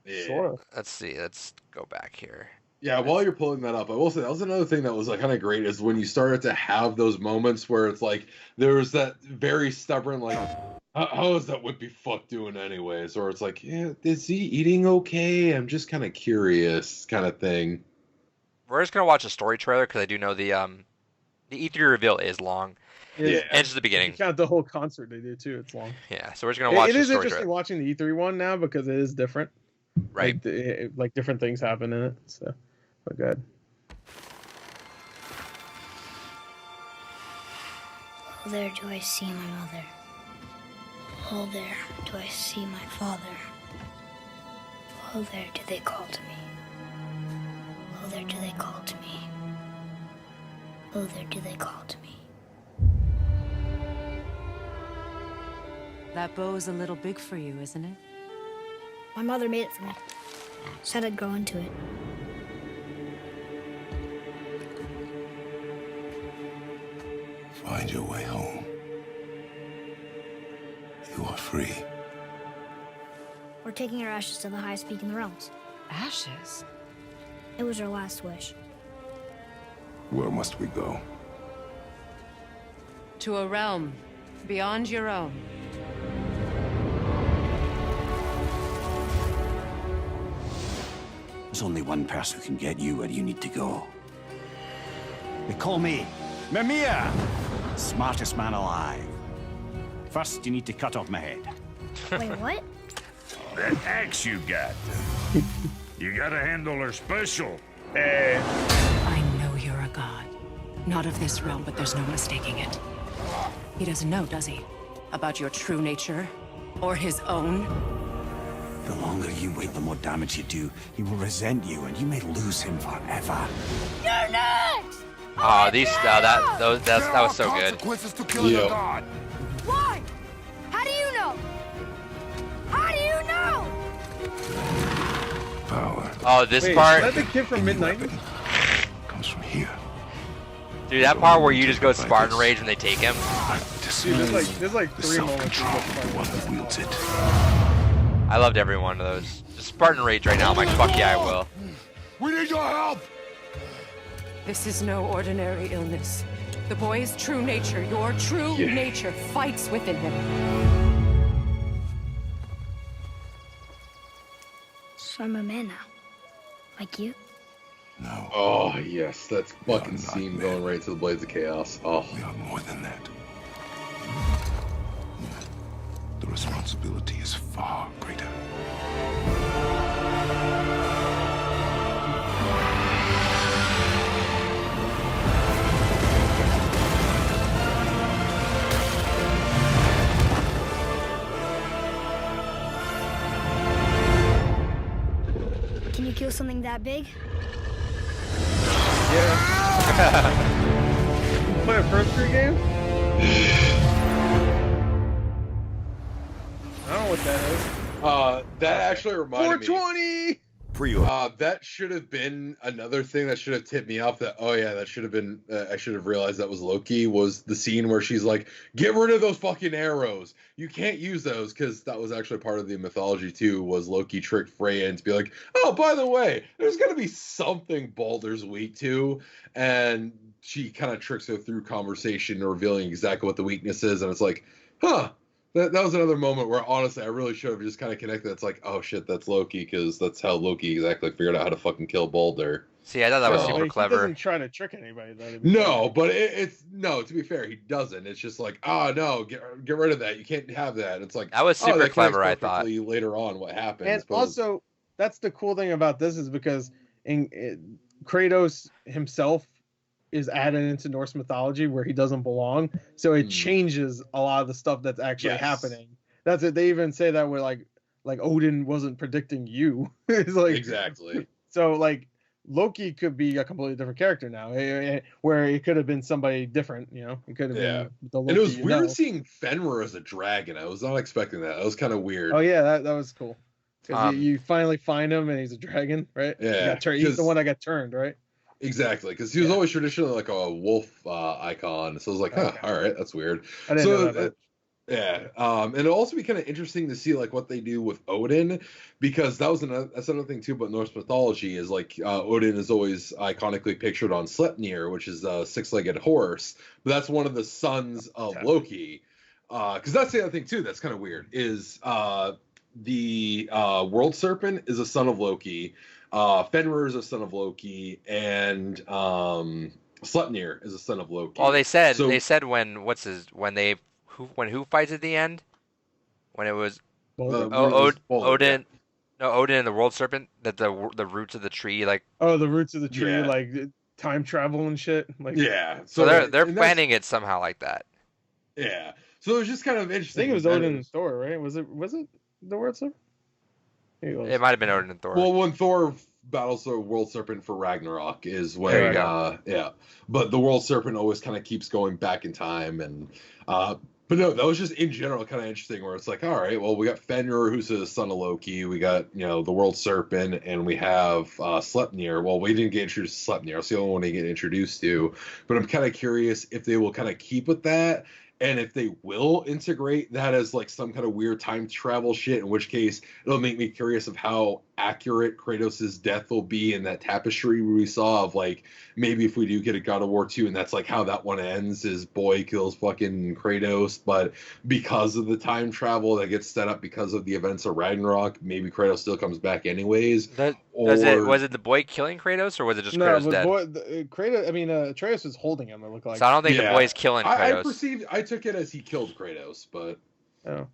Yeah. Sort of. Let's see. Let's go back here. Yeah, while you're pulling that up, I will say that was another thing that was like kind of great is when you started to have those moments where it's like there was that very stubborn like, how is that wimpy fuck doing anyways? Or it's like, yeah, is he eating okay? I'm just kind of curious, kind of thing. We're just gonna watch a story trailer because I do know the E3 reveal is long. Yeah, and it's the beginning. You count the whole concert they did too. It's long. Yeah, so we're just gonna watch. It is story interesting trailer. watching the E3 one now because it is different. Right. Like different things happen in it. So, but good. Oh, there do I see my mother. Oh, there do I see my father. Oh, there do they call to me. Oh, there do they call to me. Oh, there do they call to me. That bow's a little big for you, isn't it? My mother made it for me. Said I'd grow into it. Find your way home. You are free. We're taking our ashes to the highest peak in the realms. Ashes? It was our last wish. Where must we go? To a realm beyond your own. There's only one person who can get you where you need to go. They call me Mimir, smartest man alive. First, you need to cut off my head. Wait, what? That axe you got. You gotta handle her special. I know you're a god. Not of this realm, but there's no mistaking it. He doesn't know, does he? About your true nature? Or his own? The longer you wait, the more damage you do. He will resent you, and you may lose him forever. You're not! Oh, that was so good. Consequences to killing a god. Why? How do you know? How do you know? Power Oh, this Wait, part, is that the kid from Midnight? comes from here. dude, that part where you just go Spartan Rage when they take him. Dude, there's like The 3 moments. self-control of the one who wields it. I loved every one of those. Just Spartan Rage right now. I'm like, fuck yeah, I will. We need your help! This is no ordinary illness. The boy's true nature, your true nature, fights within him. So I'm a man now. Like you? No, Oh yes, that's fucking not scene men. going right to the Blades of Chaos. Oh, we are more than that. The responsibility is far greater. Can you kill something that big? Play a first crew game? I don't know what that is. that actually reminded me. 420! That should have been another thing that should have tipped me off that, oh yeah, that should have been, I should have realized that was Loki, was the scene where she's like, get rid of those fucking arrows. You can't use those, because that was actually part of the mythology too, was Loki tricked Freya into be like, oh, by the way, there's going to be something Baldur's weak to, and she kind of tricks her through conversation, revealing exactly what the weakness is, and it's like, huh, That was another moment where honestly I really should have just kind of connected. It's like, oh shit, that's Loki, because that's how Loki exactly figured out how to fucking kill Balder. See, I thought that was super He clever. doesn't try to trick anybody though. No, but it's no. To be fair, he doesn't. It's just like, no, get rid of that. You can't have that. It's like That was super that clever. I connects thought. perfectly later on what happens. And but also, that's the cool thing about this is because Kratos himself is added into Norse mythology where he doesn't belong, so it changes a lot of the stuff that's actually happening. That's it. They even say that with like Odin wasn't predicting you. It's like exactly. So like Loki could be a completely different character now, where it could have been somebody different. You know, it could have been the Loki. And it was weird seeing Fenrir as a dragon. I was not expecting that. That was kind of weird. Oh yeah, that was cool. Because you finally find him and he's a dragon, right? Yeah, he's the one that got turned, right? Exactly, because he was always traditionally like a wolf icon. So I was like, all right, that's weird. I didn't know that. Yeah, and it'll also be kind of interesting to see like what they do with Odin, because that's another thing too about Norse mythology is like Odin is always iconically pictured on Sleipnir, which is a six-legged horse, but that's one of the sons of Loki. Because that's the other thing too that's kind of weird is the World Serpent is a son of Loki. Fenrir is a son of Loki, and Sleipnir is a son of Loki. Oh, they said when who fights at the end? When it was Odin. No, Odin and the World Serpent. That the roots of the tree, like. Oh, the roots of the tree, like time travel and shit. Like. Yeah. So they're planning it somehow like that. Yeah. So it was just kind of interesting. I think it was Odin and Thor, right? Was it the World Serpent? It might have been Odin and Thor. Well, when Thor battles the World Serpent for Ragnarok is when, but the World Serpent always kind of keeps going back in time, and but no, that was just in general kind of interesting. Where it's like, all right, well, we got Fenrir, who's the son of Loki, we got the World Serpent, and we have Sleipnir. Well, we didn't get introduced to Sleipnir; it's the only one to get introduced to. But I'm kind of curious if they will kind of keep with that. And if they will integrate that as like some kind of weird time travel shit, in which case it'll make me curious of how accurate Kratos' death will be in that tapestry we saw of like maybe if we do get a God of War 2 and that's like how that one ends is boy kills fucking Kratos, but because of the time travel that gets set up because of the events of Ragnarok, maybe Kratos still comes back anyways. Was it the boy killing Kratos or was it just Kratos dead? Kratos, I mean, Atreus was holding him. It looked like. So I don't think the boy's killing Kratos. I took it as he killed Kratos, but oh.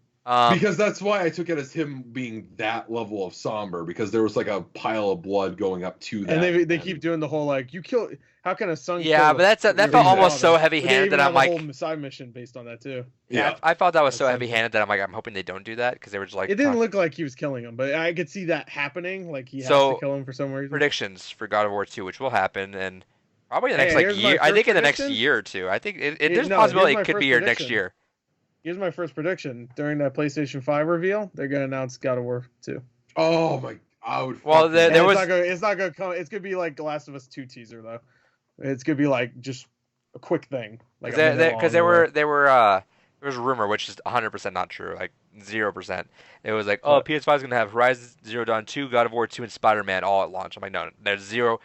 Because that's why I took it as him being that level of somber, because there was like a pile of blood going up to that. And they keep doing the whole like, you kill. How can a son? Yeah, but that felt almost so heavy-handed that I'm like. A whole side mission based on that too. Yeah, I felt that was so heavy-handed that I'm like, I'm hoping they don't do that because they were just like. It didn't look like he was killing him, but I could see that happening. Like he has to kill him for some reason. Predictions for God of War 2, which will happen, and probably the next year. I think in the next year or two. I think there's a possibility it could be here next year. Here's my first prediction. During that PlayStation 5 reveal, they're gonna announce God of War 2. Oh my! I would. Well, there was. It's not gonna come. It's gonna be like The Last of Us 2 teaser though. It's gonna be like just a quick thing. Like because there was a rumor, which is 100% not true, like 0%. It was like, PS5 is gonna have Horizon Zero Dawn 2, God of War 2, and Spider-Man all at launch. I'm like, no, there's zero,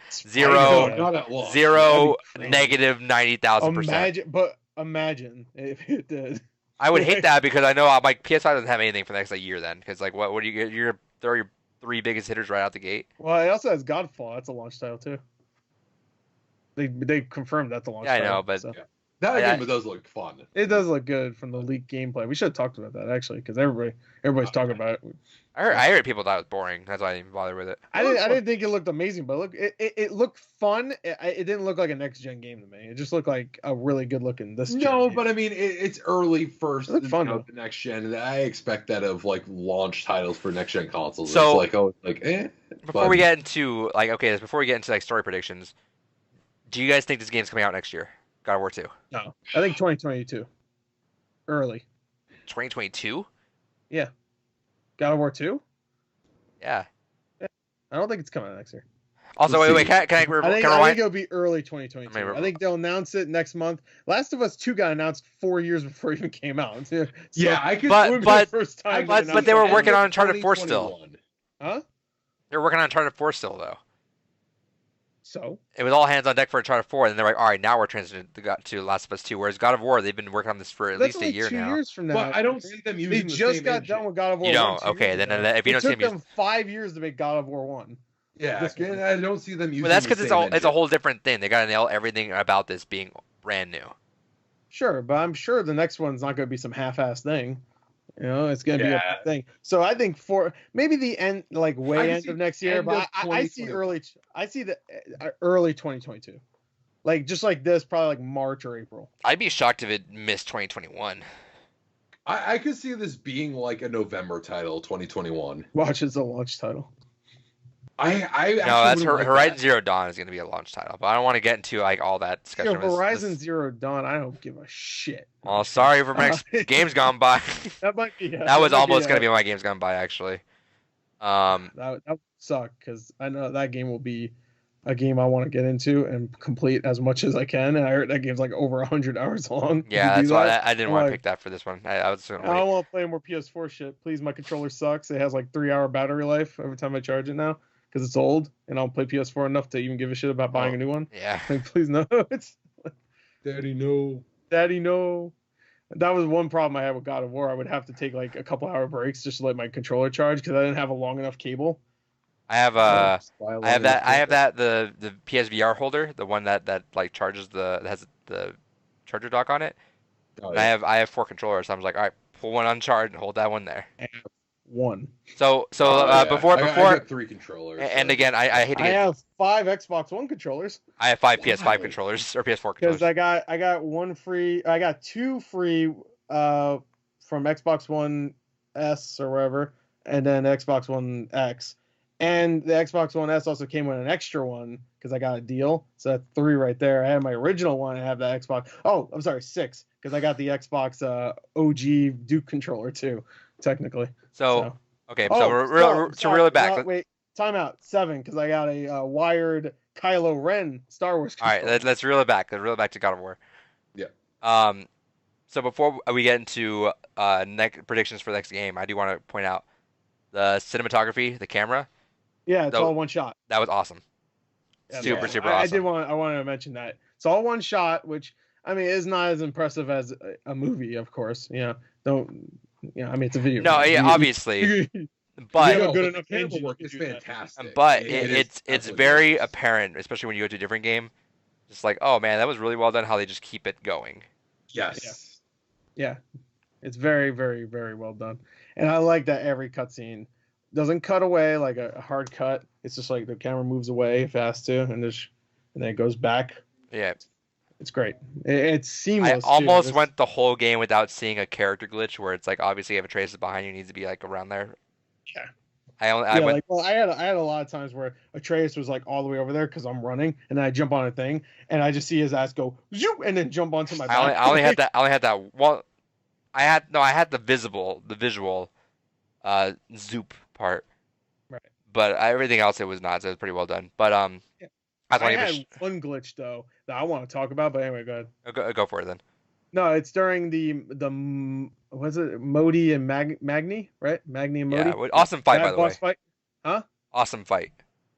negative 90,000%. Imagine if it did. I would hate that because I know like PS5 doesn't have anything for the next year then. Because like, what do you get? You're gonna throw your 3 biggest hitters right out the gate. Well, it also has Godfall. That's a launch title too. They confirmed that's a launch title. I know, but that game does look fun. It does look good from the leaked gameplay. We should have talked about that actually, because everybody's talking about it. I heard people thought it was boring. That's why I didn't even bother with it. I didn't think it looked amazing, but it looked fun. It didn't look like a next gen game to me. It just looked like a really good looking this. No, but I mean it's early first. It looked fun. The next gen, and I expect that of like launch titles for next gen consoles. So it's Before we get into like story predictions, do you guys think this game's coming out next year? God of War 2? No, I think 2022. Early. 2022? Yeah. God of War 2? Yeah. I don't think it's coming out next year. Also, wait, can I rewind? I think it'll be early 2022. I think they'll announce it next month. Last of Us 2 got announced 4 years before it even came out. So, yeah, I could. But they were working on Uncharted 4 still. Huh? They're working on Uncharted 4 still, though. So it was all hands on deck for Uncharted 4, and they're like, all right, now we're transitioning to Last of Us 2. Whereas God of War, they've been working on this for at that's least a year 2 now. years from now. But I don't see them using They the just same got engine. done with God of War. You 1 don't? 2 Okay, years then ago. if you It don't see took them them 5 years to make God of War 1. Yeah, I don't see them using. Well, that's because it's a whole different thing. They got to nail everything about this being brand new. Sure, but I'm sure the next one's not going to be some half-ass thing. You know, it's going to be a Yeah. big thing. So I think for maybe the end, like I way can end see of next year, end but of I see 2021. the early 2022, like just like this, probably like March or April. I'd be shocked if it missed 2021. I could see this being like a November title, 2021. Watch, it's a launch title. I No, actually that's wouldn't like Horizon that. Zero Dawn is going to be a launch title, but I don't want to get into like all that discussion. Yo, Horizon Zero Dawn, I don't give a shit. Well, sorry for my games gone by. That might be. That was almost going to be my games gone by, actually. That would suck because I know that game will be a game I want to get into and complete as much as I can. And I heard that game's like over 100 hours long. Yeah, that's why I didn't want to pick that for this one. I was going to I wait. don't want to play more PS4 shit. Please, my controller sucks. It has like 3-hour battery life every time I charge it now because it's old, and I don't play PS4 enough to even give a shit about buying a new one. Yeah. Like, please no. It's Daddy, no. Daddy, no. That was one problem I had with God of War. I would have to take like a couple hour breaks just to let my controller charge because I didn't have a long enough cable. I have the PSVR holder, the one that like charges that has the charger dock on it. Oh, And yeah. I have 4 controllers, so I was like, all right, pull one on charge and hold that one there. One. So Yeah. before I got 3 controllers. and so- again, I hate to I get have 5 Xbox One controllers I have 5 PS5 Why? controllers or PS4 because controllers. I got one free. I got 2 free from Xbox One S or wherever, and then Xbox One X. And the Xbox One S also came with an extra one because I got a deal. So that's 3 right there. I had my original one. I have the Xbox. Oh, I'm sorry, 6 because I got the Xbox OG Duke controller too, technically. So okay, Oh, so we're sorry, reel it back. no, wait, time out. 7 because I got a wired Kylo Ren Star Wars All right, controller. let's reel it back. Let's reel it back to God of War. Yeah. So before we get into predictions for the next game, I do want to point out the cinematography, the camera. Yeah, it's So- all one shot. That was awesome. Yeah, Super, no, super I awesome. wanted to mention that. It's all one shot, which I mean is not as impressive as a movie, of course. I mean it's a video. No, game. yeah, obviously, You but have a No, good the enough camera engine work to is do that. fantastic. but It is it's absolutely very gorgeous. apparent, especially when you go to a different game. Just like, oh man, that was really well done. How they just keep it going. Yes. Yeah, it's very, very, very well done, and I like that every cutscene doesn't cut away like a hard cut. It's just like the camera moves away if it has to, and then it goes back. Yeah, It's great. It's seamless. I almost too. went the whole game without seeing a character glitch where it's like obviously if Atreus is behind you, it needs to be like around there. Yeah. I Yeah, went. I had a lot of times where Atreus was like all the way over there because I'm running, and then I jump on a thing, and I just see his ass go zoop, and then jump onto my back. I only had that. I only had that. Well, I had the visual zoop part. Right. But everything else it was not. So it was pretty well done. But Yeah. I thought I he had one glitch though that I want to talk about, but anyway, go ahead. go for it then. No, it's during the was it Modi and Magni, right? Magni and Modi. Yeah, awesome fight by That the way. boss fight. Huh? Awesome fight.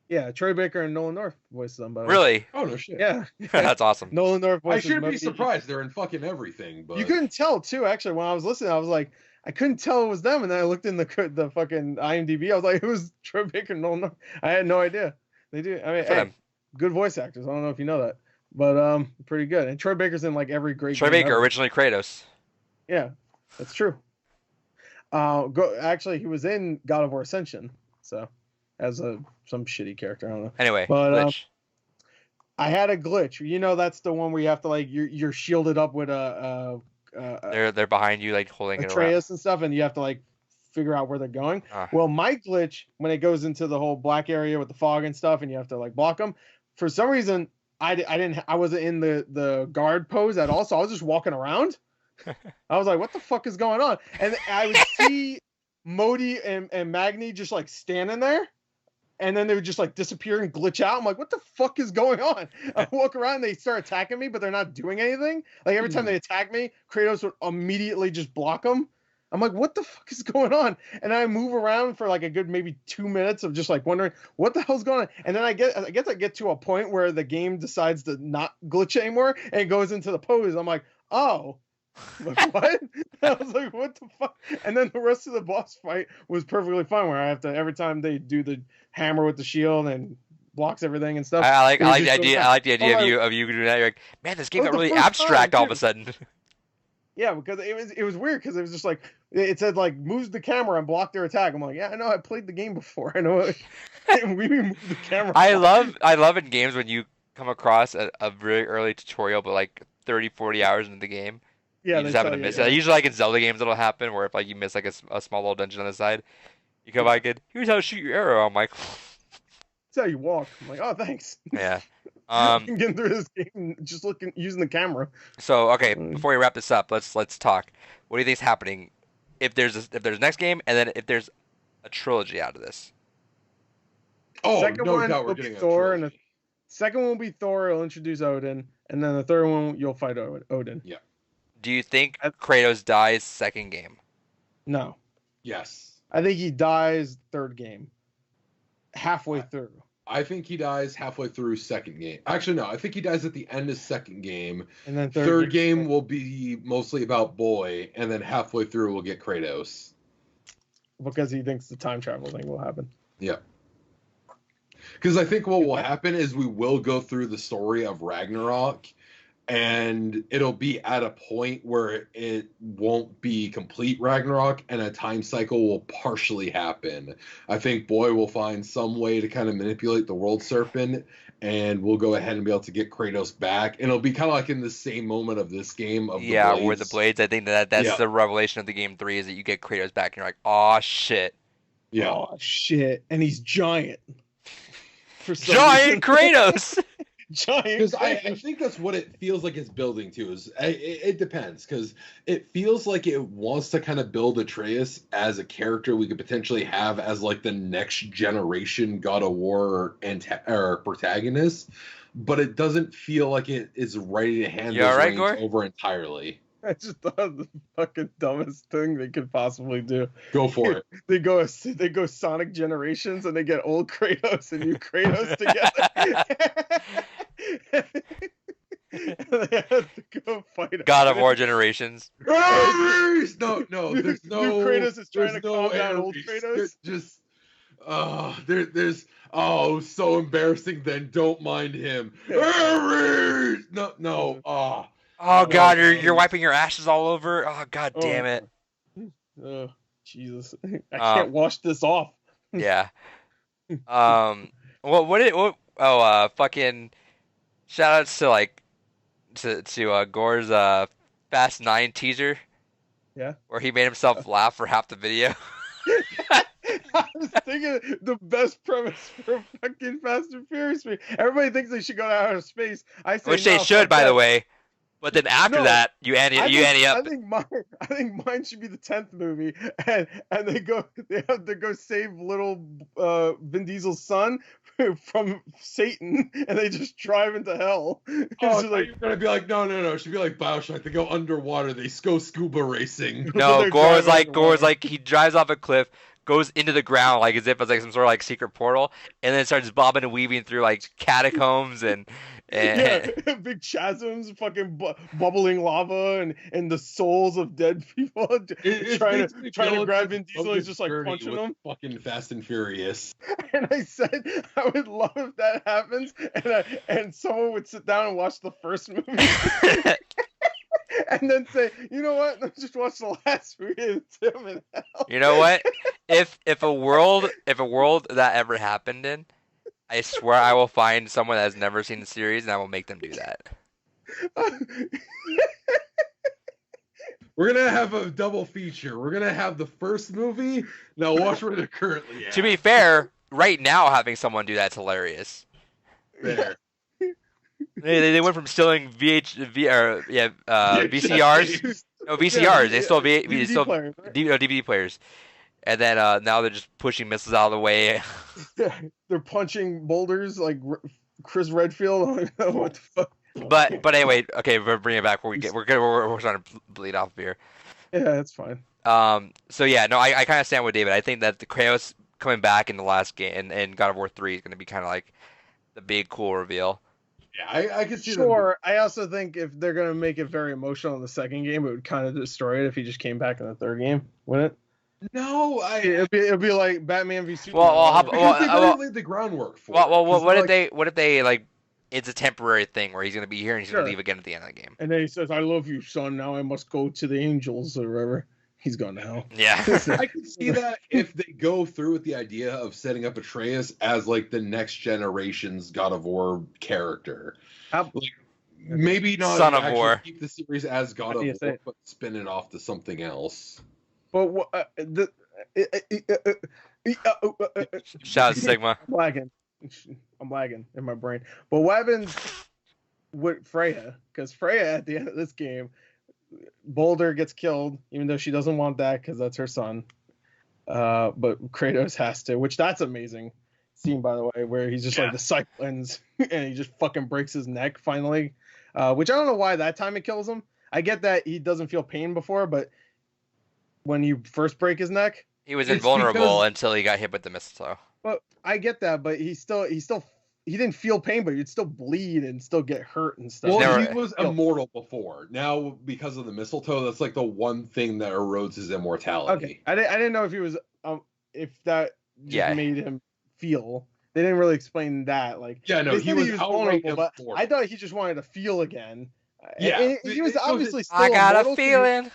Yeah, Troy Baker and Nolan North voiced them. By the way. Really? Oh no shit. Yeah. That's awesome. Nolan North I voices shouldn't be Modi. surprised. They're in fucking everything. But You couldn't tell too. Actually, when I was listening, I was like, I couldn't tell it was them, and then I looked in the fucking IMDb. I was like, it was Troy Baker and Nolan North. I had no idea. They do. I mean, For hey, them. good voice actors. I don't know if you know that, but pretty good. And Troy Baker's in like every great. Troy game Baker, ever. originally Kratos. Yeah, that's true. Actually, he was in God of War Ascension, so as some shitty character. I don't know. Anyway, But, glitch. I had a glitch. You know, that's the one where you have to like you're shielded up with They're behind you, like holding it around. Atreus and stuff, and you have to like figure out where they're going. Ah. Well, my glitch when it goes into the whole black area with the fog and stuff, and you have to like block them. For some reason, I wasn't in the guard pose at all, so I was just walking around. I was like, what the fuck is going on? And I would see Modi and Magni just like standing there, and then they would just like disappear and glitch out. I'm like, what the fuck is going on? I walk around and they start attacking me, but they're not doing anything. Like every time they attack me, Kratos would immediately just block them. I'm like, what the fuck is going on? And I move around for like a good maybe 2 minutes of just like wondering what the hell's going on. And then I guess I get to a point where the game decides to not glitch anymore and it goes into the pose. I'm like, oh, like, what? I was like, what the fuck? And then the rest of the boss fight was perfectly fine, where I have to, every time they do the hammer with the shield and blocks everything and stuff. I like the idea. I like the idea of you doing that. You're like, man, this game got really abstract all of a sudden. Yeah, because it was weird because it was just like it said like moves the camera and block their attack. I'm like, yeah, I know, I played the game before. I know we moved the camera. I love in games when you come across a really early tutorial, but like 30, 40 hours into the game. Yeah, you just happen to miss it. Usually, like in Zelda games, it'll happen where if like you miss like a small little dungeon on the side, you come back and here's how to shoot your arrow. I'm like, that's how you walk. I'm like, oh, thanks. Yeah. Getting through this game, just using the camera. So okay, before we wrap this up, let's talk. What do you think is happening if there's next game, and then if there's a trilogy out of this? Oh, second no one doubt we're will getting be a Thor, trilogy. and the second one will be Thor. It'll introduce Odin, and then the third one you'll fight Odin. Yeah. Do you think Kratos dies second game? No. Yes. I think he dies third game. Halfway through. I think he dies halfway through second game. Actually, no. I think he dies at the end of second game. And then third game will be mostly about Boy, and then halfway through we'll get Kratos. Because he thinks the time travel thing will happen. Yeah. Because I think what will happen is we will go through the story of Ragnarok, and it'll be at a point where it won't be complete Ragnarok, and a time cycle will partially happen. I think Boy will find some way to kind of manipulate the World Serpent, and we'll go ahead and be able to get Kratos back. And it'll be kind of like in the same moment of this game of the blades. Where the blades. I think that's the revelation of the game 3 is that you get Kratos back, and you're like, oh shit. Yeah. Oh shit, and he's giant. Giant Kratos. Giant. Because I think that's what it feels like it's building to. It depends, because it feels like it wants to kind of build Atreus as a character we could potentially have as like the next generation God of War or protagonist, but it doesn't feel like it is ready to hand those reins over entirely. I just thought of the fucking dumbest thing they could possibly do. Go for it. They go Sonic Generations and they get old Kratos and new Kratos together. They have to go fight God of War Generations. No, there's no. New Kratos is trying to calm down old Kratos. There's so embarrassing. Then don't mind him. No. Oh god, you're wiping your ashes all over. Oh god damn it. Oh Jesus, I can't wash this off. Yeah. Fucking shout outs to like to Gore's Fast 9 teaser. Yeah. Where he made himself laugh for half the video. I was thinking the best premise for fucking Fast and Furious movie. Everybody thinks they should go to outer space. I say which they should, by the way. But then after that, you ante up. I think mine should be the 10th movie, and they have to go save little Vin Diesel's son from Satan, and they just drive into hell. Oh, like, you're gonna be like, no. It should be like BioShock. They go underwater. They go scuba racing. No, Gore's like he drives off a cliff, goes into the ground like as if it's like some sort of like secret portal, and then starts bobbing and weaving through like catacombs and big chasms, fucking bubbling lava, and the souls of dead people trying to grab Vin Diesel. He's just like punching them. Fucking Fast and Furious. And I said I would love if that happens, and someone would sit down and watch the first movie. And then say, you know what? Let's just watch the last movie. It's him in hell. You know what? If a world that ever happened in, I swear I will find someone that has never seen the series and I will make them do that. We're gonna have a double feature. We're gonna have the first movie. Now watch where they're currently at. To be fair, right now having someone do that's hilarious. There. They went from stealing VCRs. No, VCRs. They stole DVD players. And then now they're just pushing missiles out of the way. They're punching boulders like Chris Redfield. What the fuck? But anyway, okay, we're bringing it back. We're starting to bleed off here. Yeah, that's fine. So yeah, no, I kind of stand with David. I think that the Kratos coming back in the last game in God of War 3 is going to be kind of like the big cool reveal. Yeah, I can see Sure. I also think if they're gonna make it very emotional in the second game, it would kind of destroy it if he just came back in the third game, wouldn't it? No, it'd be like Batman v Superman. Because they've already laid the groundwork for it. What if they like? It's a temporary thing where he's going to be here and he's going to leave again at the end of the game. And then he says, "I love you, son. Now I must go to the angels or whatever." He's gone to hell. Yeah. I can see that if they go through with the idea of setting up Atreus as like the next generation's God of War character. Maybe not Son of War. Keep the series as God of War, but spin it off to something else. But shout out Sigma. I'm lagging in my brain. But what happens with Freya? Because Freya at the end of this game, Boulder gets killed, even though she doesn't want that because that's her son. But Kratos has to, which that's amazing scene, by the way, where he's just like the cycle ends and he just fucking breaks his neck finally. Which I don't know why that time it kills him. I get that he doesn't feel pain before, but when you first break his neck, he was invulnerable until he got hit with the mistletoe. But I get that, but he didn't feel pain, but he'd still bleed and still get hurt and stuff. Well, he was immortal before. Now, because of the mistletoe, that's like the one thing that erodes his immortality. Okay, I didn't know if he was if that just made him feel. They didn't really explain that. Like, he was vulnerable, but I thought he just wanted to feel again. Yeah, and he was obviously still. I got a feeling.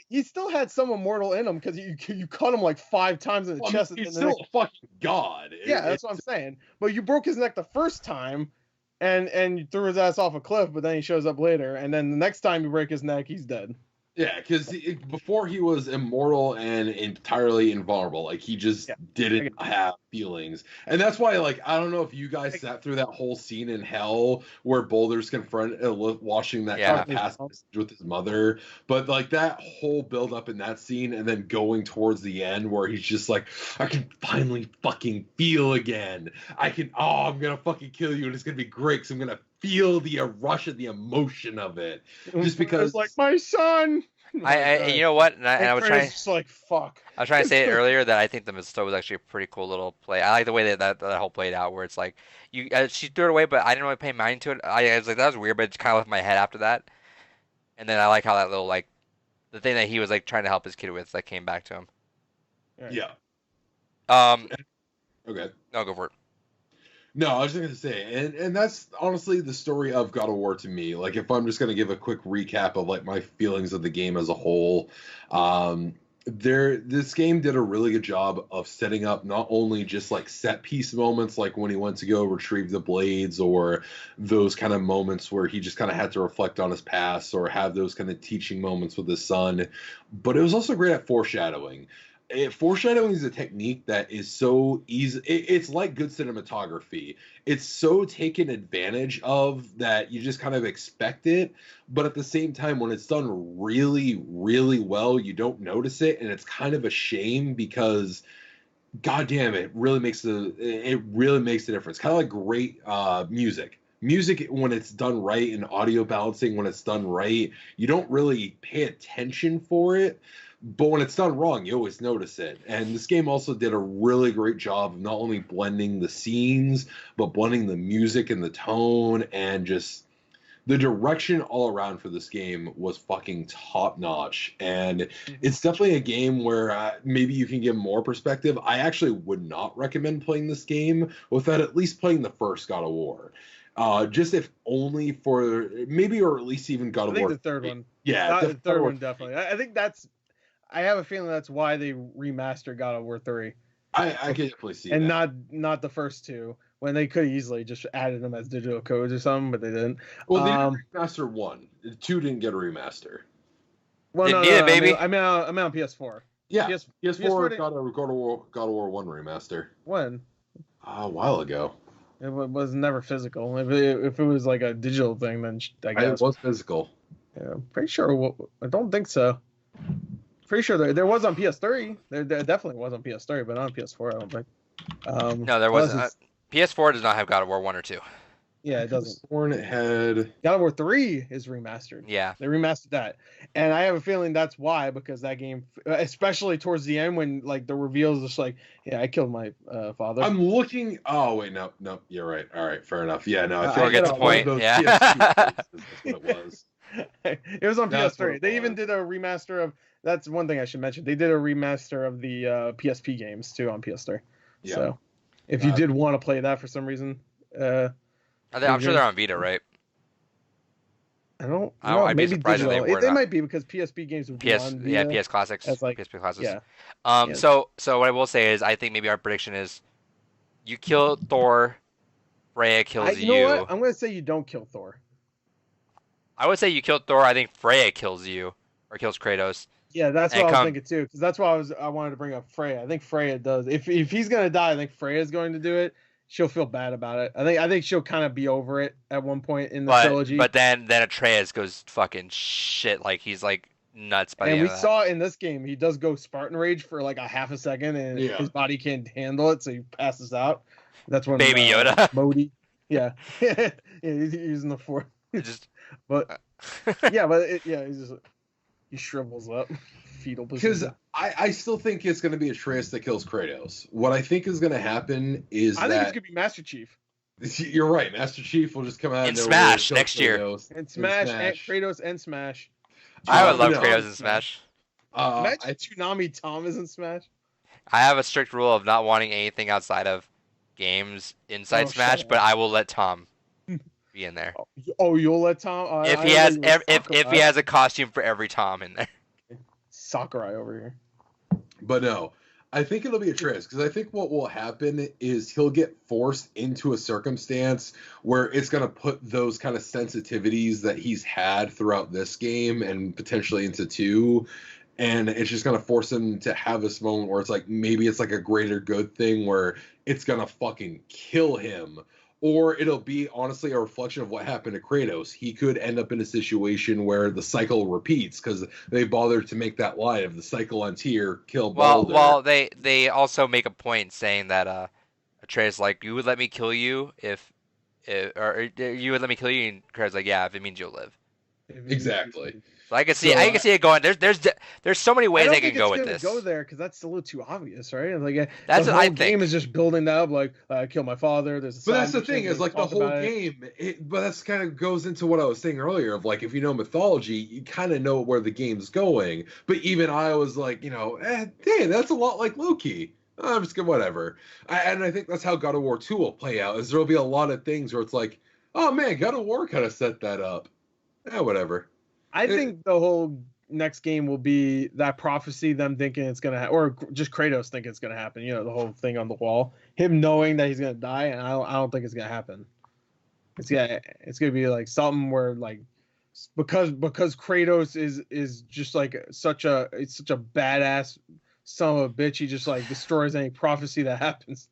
He still had some immortal in him because you cut him like 5 times in the chest. He's still a fucking god. Yeah, that's what I'm saying. But you broke his neck the first time, and you threw his ass off a cliff. But then he shows up later, and then the next time you break his neck, he's dead. Yeah, because before he was immortal and entirely invulnerable. Like, he just didn't have feelings. And that's why, like, I don't know if you guys sat through that whole scene in Hell where Boulder's washing that kind of past with his mother. But, like, that whole build-up in that scene and then going towards the end where he's just like, I can finally fucking feel again. I'm going to fucking kill you and it's going to be great because I'm going to feel the rush of the emotion of it. Just because... It's like, my son! You know what? And I was trying. Just like, fuck. I was trying to say it earlier that I think the mistletoe was actually a pretty cool little play. I like the way that whole played out, where it's like she threw it away, but I didn't really pay mind to it. I was like, that was weird, but it kind of left my head after that. And then I like how that little like the thing that he was like trying to help his kid with that came back to him. Yeah. Okay. No, go for it. No, I was just going to say, and that's honestly the story of God of War to me. Like, if I'm just going to give a quick recap of, like, my feelings of the game as a whole, this game did a really good job of setting up not only just, like, set-piece moments, like when he went to go retrieve the blades, or those kind of moments where he just kind of had to reflect on his past, or have those kind of teaching moments with his son, but it was also great at foreshadowing. Foreshadowing is a technique that is so easy. It's like good cinematography. It's so taken advantage of that you just kind of expect it. But at the same time, when it's done really, really well, you don't notice it. And it's kind of a shame because, goddamn, it really makes a difference. Kind of like great music. Music, when it's done right, and audio balancing, when it's done right, you don't really pay attention for it. But when it's done wrong, you always notice it. And this game also did a really great job of not only blending the scenes, but blending the music and the tone, and just the direction all around for this game was fucking top notch. And it's definitely a game where maybe you can get more perspective. I actually would not recommend playing this game without at least playing the first God of War. Just if only for maybe, or at least even God of War. I think the third one. Yeah, the third one definitely. I think that's. I have a feeling that's why they remastered God of War 3. I can definitely see and that. And not the first two, when they could easily just added them as digital codes or something, but they didn't. Well, they didn't remaster 1. 2 didn't get a remaster. Well, didn't need it, baby. I mean on PS4. Yeah, PS4 got a God of War 1 remaster. When? A while ago. It was never physical. If it was like a digital thing, then I guess. It was physical. Yeah, pretty sure. I don't think so. Pretty sure there was on PS3. There definitely was on PS3, but not on PS4. I don't think. No, there wasn't. PS4 does not have God of War 1 or 2. Yeah, it doesn't. Sworn it had. God of War 3 is remastered. Yeah. They remastered that. And I have a feeling that's why, because that game, especially towards the end when like the reveals just like, yeah, I killed my father. I'm looking. Oh wait, no, you're right. All right, fair enough. Yeah, no, I think Forget the point. Yeah. That's what it was. It was on That's what PS3. it They even was. did a remaster of. That's one thing I should mention. They did a remaster of the PSP games too on PS3. Yeah. So, if you did want to play that for some reason, I'm sure they're on Vita, right? I don't I'd know. be Maybe surprised if digital. they were They not. might be because PSP games would be on Vita. PS Classics. As like, PSP Classics. yeah. Yeah. So what I will say is, I think maybe our prediction is, you kill Thor, Freya kills you. Know what? I'm gonna say you don't kill Thor. I would say you kill Thor. I think Freya kills you or kills Kratos. Yeah, that's what I was thinking too. Because that's why I wanted to bring up Freya. I think Freya does. If he's gonna die, I think Freya's going to do it. She'll feel bad about it. I think she'll kind of be over it at one point in the trilogy. But then Atreus goes fucking shit. Like he's like nuts by the end And of we that. saw in this game, he does go Spartan rage for like a half a second, and his body can't handle it, so he passes out. That's when Baby Yoda. Modi. Yeah, yeah, he's using the force. But yeah, he shrivels up, fetal position. Because I still think it's going to be Atreus that kills Kratos. What I think is going to happen is I think it's going to be Master Chief. You're right. Master Chief will just come out in Smash next year. And Smash, and Kratos and Smash. I would love Kratos in Smash. Imagine Toonami Tom is in Smash. I have a strict rule of not wanting anything outside of games inside Smash, but I will let Tom be in there. Oh, you'll let Tom? If he has a costume for every Tom in there. Sakurai over here. But no, I think it'll be Atreus, because I think what will happen is he'll get forced into a circumstance where it's going to put those kind of sensitivities that he's had throughout this game and potentially into 2, and it's just going to force him to have this moment where it's like, maybe it's like a greater good thing where it's going to fucking kill him. Or it'll be honestly a reflection of what happened to Kratos. He could end up in a situation where the cycle repeats because they bothered to make that line of the cycle on Tyr, kill Baldur. Well, they also make a point saying that Atreus like, you would let me kill you or you would let me kill you, and Kratos like, yeah, if it means you'll live. Exactly. So I can see it going. There's so many ways they can go with this. Go there because that's a little too obvious, right? Like that's the what I whole game is just building that up. Like I kill my father. But that's the thing is like the whole game. But that's kind of goes into what I was saying earlier of like if you know mythology, you kind of know where the game's going. But even I was like, dang, that's a lot like Loki. I'm just gonna whatever. And I think that's how God of War 2 will play out. Is there'll be a lot of things where it's like, oh man, God of War kind of set that up. Yeah, whatever. I think the whole next game will be that prophecy, them thinking it's going to or just Kratos thinking it's going to happen. The whole thing on the wall, him knowing that he's going to die. And I don't think it's going to happen. It's going to be like something where like, because Kratos is just like such a badass son of a bitch. He just like destroys any prophecy that happens.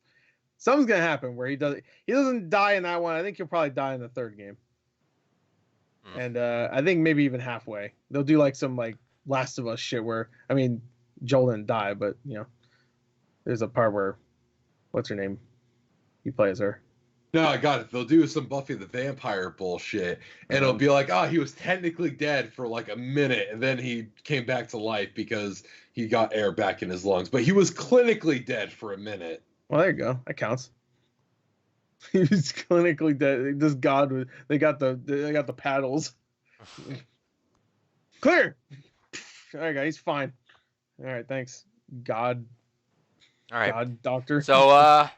Something's going to happen where he doesn't die in that one. I think he'll probably die in the third game. And I think maybe even halfway they'll do like some like Last of Us shit where Joel didn't die, but there's a part where what's her name? He plays her. No, I got it. They'll do some Buffy the Vampire bullshit, and it'll be like, he was technically dead for like a minute, and then he came back to life because he got air back in his lungs, but he was clinically dead for a minute. Well, there you go. That counts. He was clinically dead. This god they got the paddles. Clear. All right, guys, fine. All right, thanks, God. All right, God Doctor. So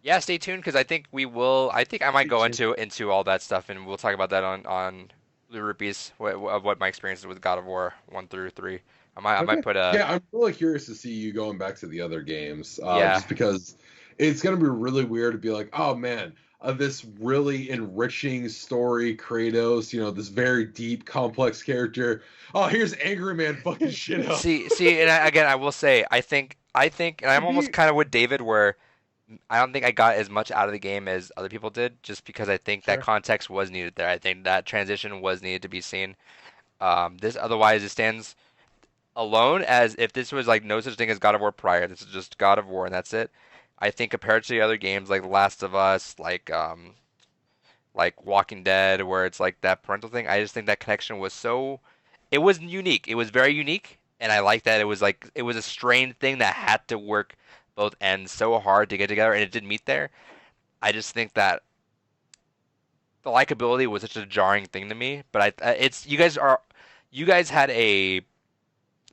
yeah, stay tuned because I think we will. I think I might go into all that stuff, and we'll talk about that on Blue Rupees of what my experiences with God of War 1 through 3. I might put a. Yeah, I'm really curious to see you going back to the other games. Just because. It's going to be really weird to be like, oh, man, this really enriching story, Kratos, this very deep, complex character. Oh, here's Angry Man fucking shit up. See, and again, I will say, I think, and I'm almost kind of with David where I don't think I got as much out of the game as other people did, just because I think that context was needed there. I think that transition was needed to be seen. Otherwise, it stands alone as if this was like no such thing as God of War prior. This is just God of War, and that's it. I think compared to the other games like Last of Us, like like Walking Dead, where it's like that parental thing. I just think that connection was it was unique. It was very unique, and I like that it was like it was a strained thing that had to work both ends so hard to get together, and it didn't meet there. I just think that the likability was such a jarring thing to me, but it's you guys had a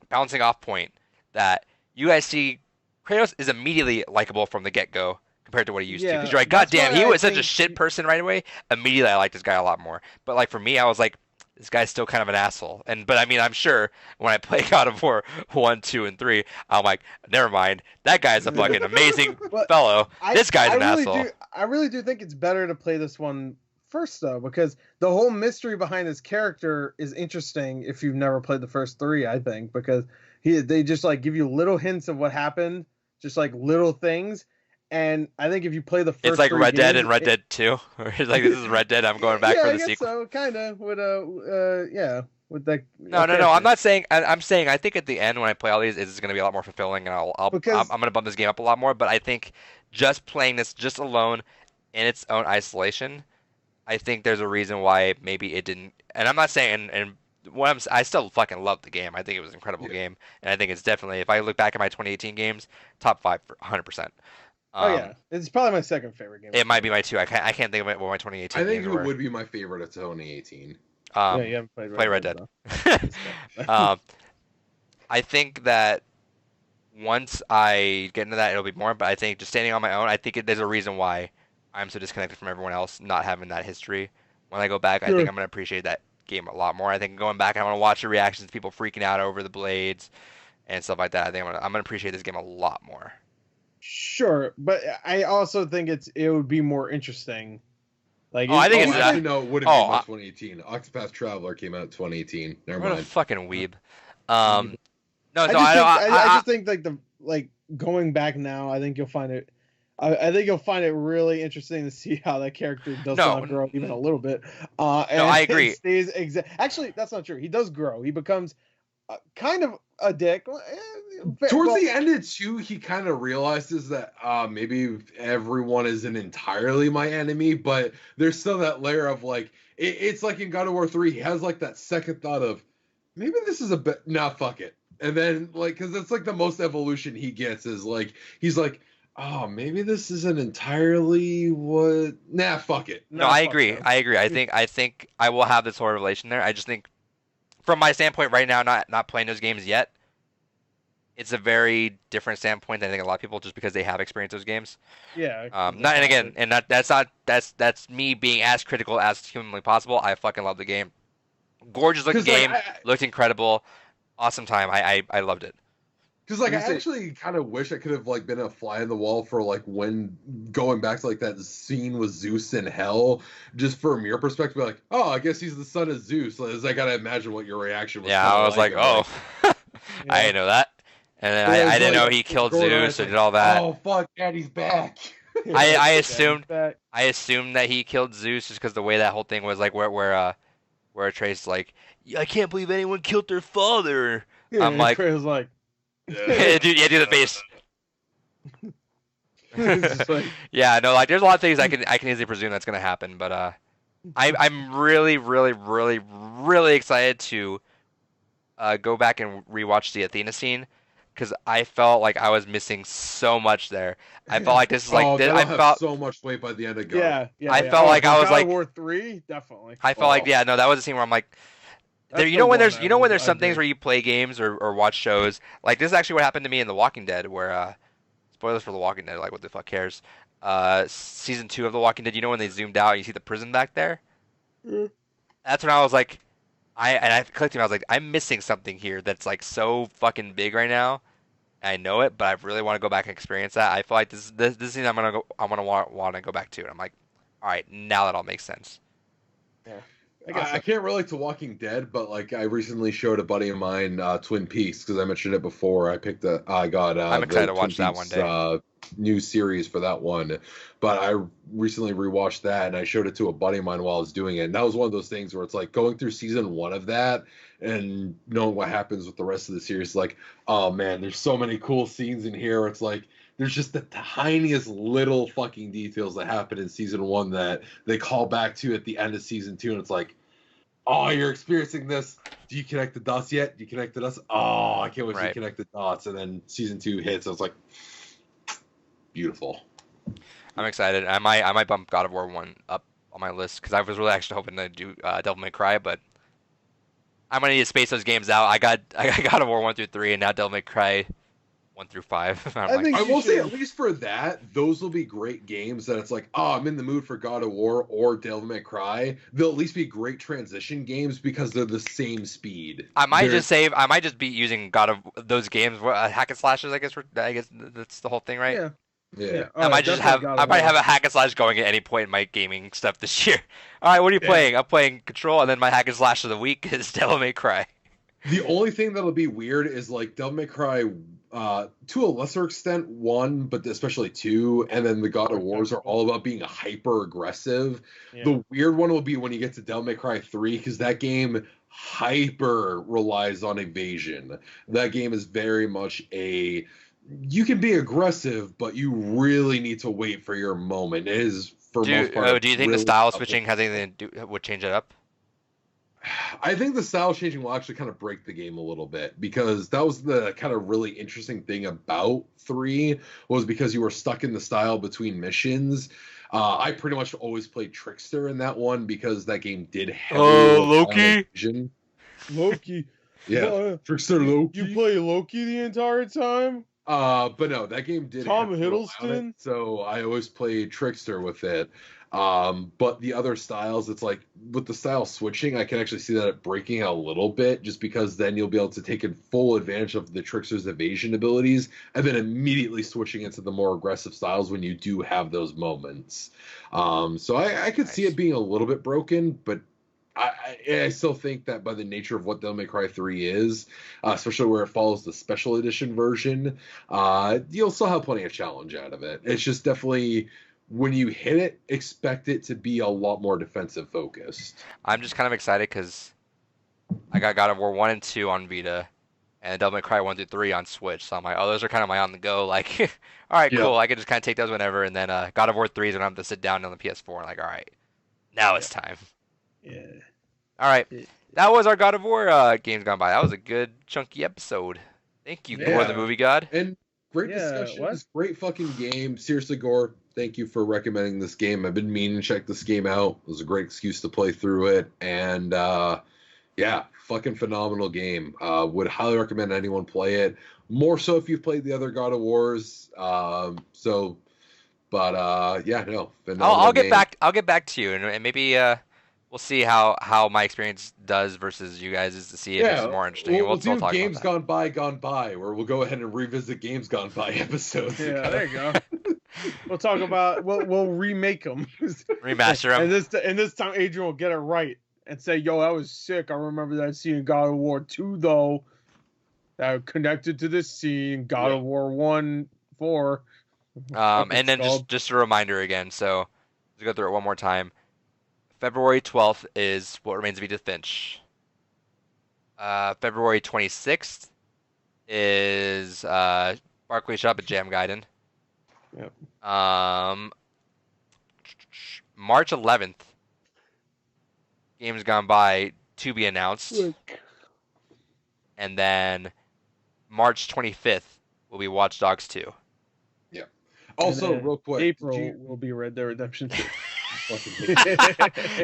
bouncing off point that you guys see Kratos is immediately likable from the get go compared to what he used to. Because you're like, God damn, he was such a shit person right away. Immediately, I liked this guy a lot more. But like for me, I was like, this guy's still kind of an asshole. But I mean, I'm sure when I play God of War 1, 2, and 3, I'm like, never mind. That guy's a fucking amazing fellow. This guy's an asshole. I really do think it's better to play this one first, though, because the whole mystery behind his character is interesting if you've never played the first 3, I think, because they just like give you little hints of what happened, just like little things. And I think if you play the first, it's like Red Dead and Red Dead 2. It's like, this is Red Dead. I'm going back for the sequel. So kind of with with that. No. I'm not saying. I'm saying I think at the end when I play all these, it's going to be a lot more fulfilling, and I'm going to bump this game up a lot more. But I think just playing this just alone in its own isolation, I think there's a reason why maybe it didn't. And I'm not saying and. I still fucking love the game. I think it was an incredible game, and I think it's definitely, if I look back at my 2018 games, top 5 for 100%. It's probably my second favorite game. It might be my 2. I can't think of what my 2018. I think it would be my favorite of 2018. You haven't played Red Dead. I think that once I get into that, it'll be more. But I think just standing on my own, I think there's a reason why I'm so disconnected from everyone else, not having that history. When I go back, I think I'm gonna appreciate that game a lot more. I think going back, I want to watch the reactions of people freaking out over the blades and stuff like that. I think I'm gonna appreciate this game a lot more. Sure, but I also think it would be more interesting. Like, I think it's actually no, it would have been 2018. Octopath Traveler came out in 2018. Never mind. What a fucking weeb. I just think like going back now, I think you'll find it. I think you'll find it really interesting to see how that character does not grow even a little bit. I agree. Actually, that's not true. He does grow. He becomes kind of a dick. Towards the end of 2, he kind of realizes that maybe everyone isn't entirely my enemy, but there's still that layer of like, it's like in God of War 3, he has like that second thought of, maybe this is a bit, nah, fuck it. And then like, because it's like the most evolution he gets is like, he's like, oh, maybe this isn't entirely what. Nah, fuck it. No, I agree. I think I will have this whole relation there. I just think, from my standpoint right now, not playing those games yet, it's a very different standpoint than I think a lot of people, just because they have experienced those games. Yeah. That's me being as critical as humanly possible. I fucking love the game. Gorgeous looking game, looked incredible, awesome time. I loved it. Because like I actually kind of wish I could have like been a fly in the wall for like when going back to like that scene with Zeus in hell, just from your perspective, like, oh, I guess he's the son of Zeus. Like, I gotta imagine what your reaction was. Yeah, I was like, oh, I didn't know that, and then I didn't know he killed Zeus and did all that. Oh fuck, Daddy's back. I assumed that he killed Zeus just because the way that whole thing was, like where Atreus like, I can't believe anyone killed their father. Yeah, I'm like, Atreus like. Yeah. do the face. Like... Yeah, no, like there's a lot of things I can easily presume that's gonna happen, but I'm really, really, really, really excited to go back and rewatch the Athena scene, because I felt like I was missing so much there. I felt like this is like I felt so much weight by the end of God. Yeah. I felt like I was like God of War 3, definitely. I felt like that was a scene where I'm like. There, you know when there's some things where you play games or watch shows, like this is actually what happened to me in The Walking Dead, where spoilers for The Walking Dead, like what the fuck cares? Season 2 of The Walking Dead, you know when they zoomed out and you see the prison back there? That's when I was like, I clicked and I was like, I'm missing something here that's like so fucking big right now. I know it, but I really want to go back and experience that. I feel like this scene I'm gonna want to go back to, and I'm like, all right, now that all makes sense. Yeah. I can't relate to Walking Dead, but like I recently showed a buddy of mine Twin Peaks, because I mentioned it before. I'm excited to watch that one day. New series for that one, but I recently rewatched that and I showed it to a buddy of mine while I was doing it, and that was one of those things where it's like going through season 1 of that and knowing what happens with the rest of the series. Like, oh man, there's so many cool scenes in here. It's like there's just the tiniest little fucking details that happen in season 1 that they call back to at the end of season 2, and it's like, oh, you're experiencing this. Do you connect the dots yet? Do you connect the dots? Oh, I can't wait to connect the dots. And then season 2 hits. I was like, beautiful. I'm excited. I might bump God of War 1 up on my list because I was really actually hoping to do Devil May Cry, but I'm gonna need to space those games out. I got God of War 1 through 3, and now Devil May Cry 1 through 5. I will say, at least for that, those will be great games that it's like, oh, I'm in the mood for God of War or Devil May Cry. They'll at least be great transition games because they're the same speed. I might just be using God of those games, hack and slashes. I guess that's the whole thing, right? Yeah. I might have a hack and slash going at any point in my gaming stuff this year. All right, what are you playing? I'm playing Control, and then my hack and slash of the week is Devil May Cry. The only thing that'll be weird is like Devil May Cry, to a lesser extent 1, but especially 2, and then the God of Wars are all about being hyper aggressive. Yeah. The weird one will be when you get to Devil May Cry 3, because that game hyper relies on evasion. That game is very much you can be aggressive, but you really need to wait for your moment. It is for most part. Do you think really the style switching has anything to do would change it up? I think the style changing will actually kind of break the game a little bit, because that was the kind of really interesting thing about 3 was because you were stuck in the style between missions. I pretty much always played Trickster in that one because that game did heavily Loki. Yeah, Trickster Loki. You play Loki the entire time? But no, that game did Tom Hiddleston. So I always played Trickster with it. But the other styles, it's like with the style switching, I can actually see that breaking out a little bit, just because then you'll be able to take full advantage of the Trickster's evasion abilities and then immediately switching into the more aggressive styles when you do have those moments. So I could see it being a little bit broken, but I still think that by the nature of what Devil May Cry 3 is, especially where it follows the special edition version, you'll still have plenty of challenge out of it. It's just definitely, when you hit it, expect it to be a lot more defensive focused. I'm just kind of excited because I got God of War 1 and 2 on Vita, and Devil May Cry 1 through 3 on Switch. So I'm like, oh, those are kind of my on the go. Like, all right, cool. I can just kind of take those whenever. And then God of War 3 is when I have to sit down on the PS4 and like, all right, now it's time. Yeah. All right. That was our God of War games gone by. That was a good chunky episode. Thank you, Gore the Movie God. And great discussion. It's great fucking game. Seriously, Gore, thank you for recommending this game. I've been meaning to check this game out. It was a great excuse to play through it. And fucking phenomenal game. Would highly recommend anyone play it. More so if you've played the other God of Wars. I'll get back. I'll get back to you, and maybe we'll see how my experience does versus you guys, to see if it's more interesting. We'll do talk Games Gone By, where we'll go ahead and revisit Games Gone By episodes. Yeah, there you go. We'll talk about we'll remake them, remaster them, and this time Adrian will get it right and say, "Yo, that was sick. I remember that scene in God of War 2 though. That connected to this scene, God of War 1, 4." And then just a reminder again. So let's go through it one more time. February 12th is What Remains of Edith Finch. February 26th is Barclay Shop at Jam Gaiden. Yep. March 11th, Games Gone By to be announced. And then March 25th will be Watch Dogs 2. Yeah. Also, real quick, April will be Red Dead Redemption 2.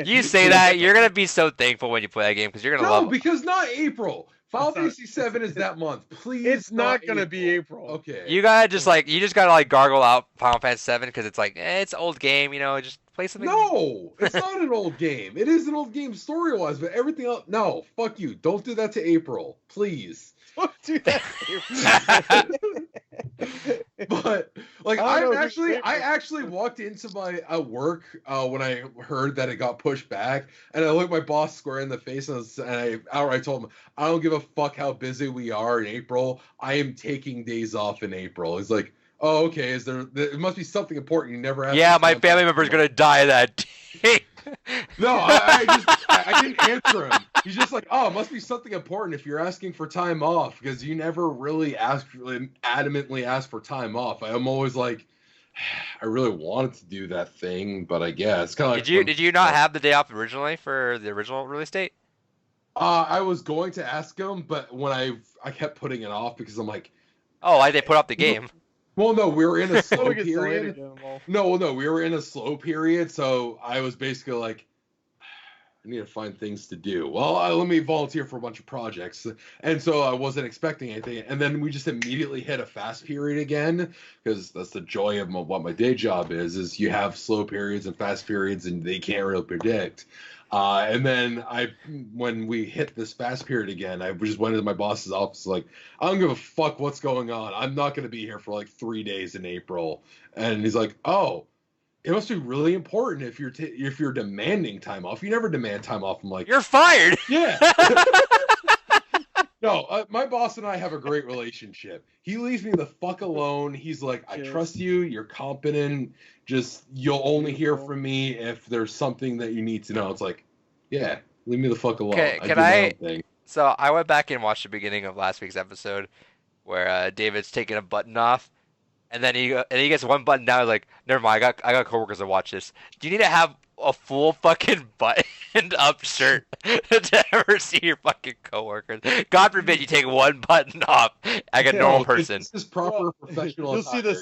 You say that, you're gonna be so thankful when you play that game because you're gonna love it. No, because not April. Final Fantasy 7 is that month. Please. It's not gonna be April. Okay. You gotta gotta gargle out Final Fantasy 7 because it's like it's an old game, just play something. No, it's not an old game. It is an old game story wise, but everything else. No, fuck you. Don't do that to April, please. Don't do that to April. But I actually walked into my work when I heard that it got pushed back, and I looked my boss square in the face, and I outright told him, I don't give a fuck how busy we are in April. I am taking days off in April. He's like, oh, okay. It must be something important you never have. Yeah, my family member's gonna die that day. No, I didn't answer him. He just like, oh, it must be something important if you're asking for time off, because you never really adamantly ask for time off. I'm always like, I really wanted to do that thing, but I guess kind of like. Did you not have the day off originally for the original release date? I was going to ask him, but when I kept putting it off because I'm like, oh, why they put up the game? Well, no, we were in a slow period. No, we were in a slow period, so I was basically like, I need to find things to do. Well, let me volunteer for a bunch of projects. And so I wasn't expecting anything. And then we just immediately hit a fast period again, because that's the joy of what my day job is you have slow periods and fast periods, and they can't really predict. And then when we hit this fast period again, I just went into my boss's office like, I don't give a fuck what's going on. I'm not going to be here for like 3 days in April. And he's like, oh, it must be really important if you're demanding time off. You never demand time off. I'm like, you're fired. Yeah. No, my boss and I have a great relationship. He leaves me the fuck alone. He's like, I trust you. You're competent. Just you'll only hear from me if there's something that you need to know. It's like, yeah, leave me the fuck alone. So I went back and watched the beginning of last week's episode where David's taking a button off. And then he gets one button down. He's like, never mind. I got coworkers that watch this. Do you need to have a full fucking buttoned up shirt to ever see your fucking coworkers? God forbid you take one button off like a normal person. This is proper professional. You'll see the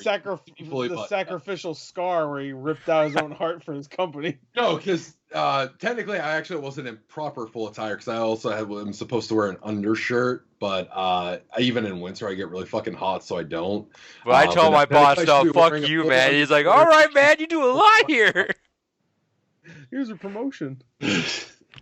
sacrificial scar where he ripped out his own heart for his company. No, because technically I actually wasn't in proper full attire because I also am supposed to wear an undershirt, but even in winter I get really fucking hot, so I don't. But I told my boss, no, fuck you, man. He's like, all right, man, you do a lot here. Here's a promotion.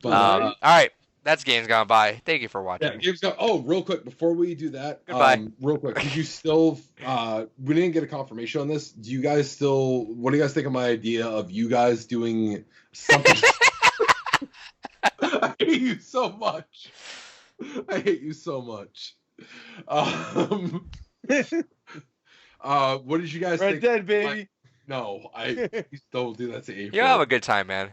All right, that's Games Gone By. Thank you for watching. Yeah, Games Gone. Oh, real quick before we do that, goodbye. Real quick, did you still? We didn't get a confirmation on this. Do you guys still? What do you guys think of my idea of you guys doing something? I hate you so much. I hate you so much. What did you guys think? Red Dead, baby. No, please don't do that to April. You'll have a good time, man.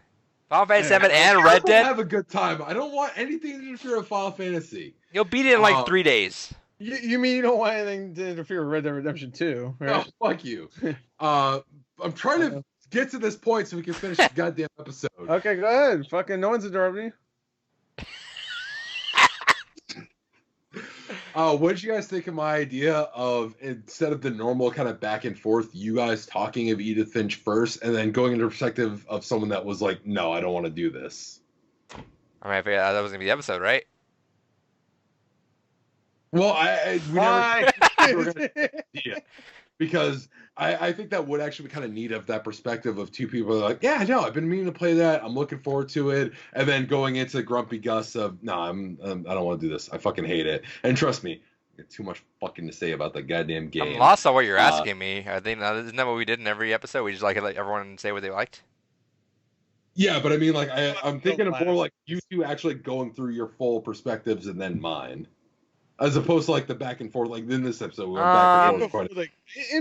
Final Fantasy 7 and Red Dead. Have a good time. I don't want anything to interfere with Final Fantasy. You'll beat it in like 3 days. You mean you don't want anything to interfere with Red Dead Redemption 2, right? No, fuck you. I'm trying to get to this point so we can finish the goddamn episode. Okay, go ahead. Fucking no one's interrupting you. What did you guys think of my idea of, instead of the normal kind of back and forth, you guys talking of Edith Finch first and then going into the perspective of someone that was like, no, I don't want to do this? I mean, I figured that was going to be the episode, right? Well, because I think that would actually be kind of neat of that perspective of two people that are like, yeah, no, I've been meaning to play that. I'm looking forward to it. And then going into Grumpy Gus of, no, I don't want to do this. I fucking hate it. And trust me, I got too much fucking to say about the goddamn game. I'm lost on what you're asking me. I think isn't that what we did in every episode? We just let everyone say what they liked. Yeah, but I mean, like, I'm thinking of more like you two actually going through your full perspectives and then mine. As opposed to like the back and forth, like in this episode, we went back and forth.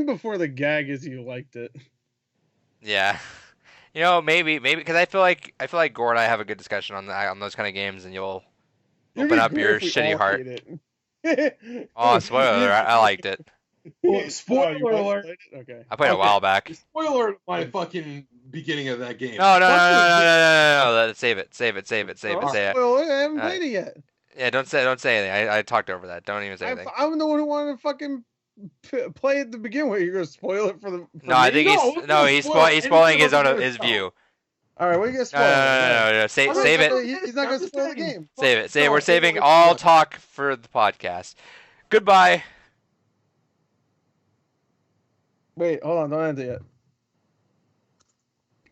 Before the gag is you liked it. Yeah, you know, maybe because I feel like Gore and I have a good discussion on those kind of games, and you'll open up your shitty heart. Oh, spoiler alert! I liked it. Well, spoiler alert! Okay, I played it a while back. Spoiler my fucking beginning of that game. No. Save it. I haven't played it yet. Yeah, don't say anything. I talked over that. Don't even say anything. I'm the one who wanted to fucking play it to begin with. You're gonna spoil it for the. No, I think he's spoiling his view. All right, what are you gonna spoil? No. Save it. He's not gonna spoil the game. Save it. We're saving all talk for the podcast. Goodbye. Wait, hold on. Don't end it yet.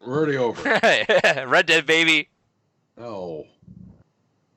We're already over. Red Dead, baby. Oh.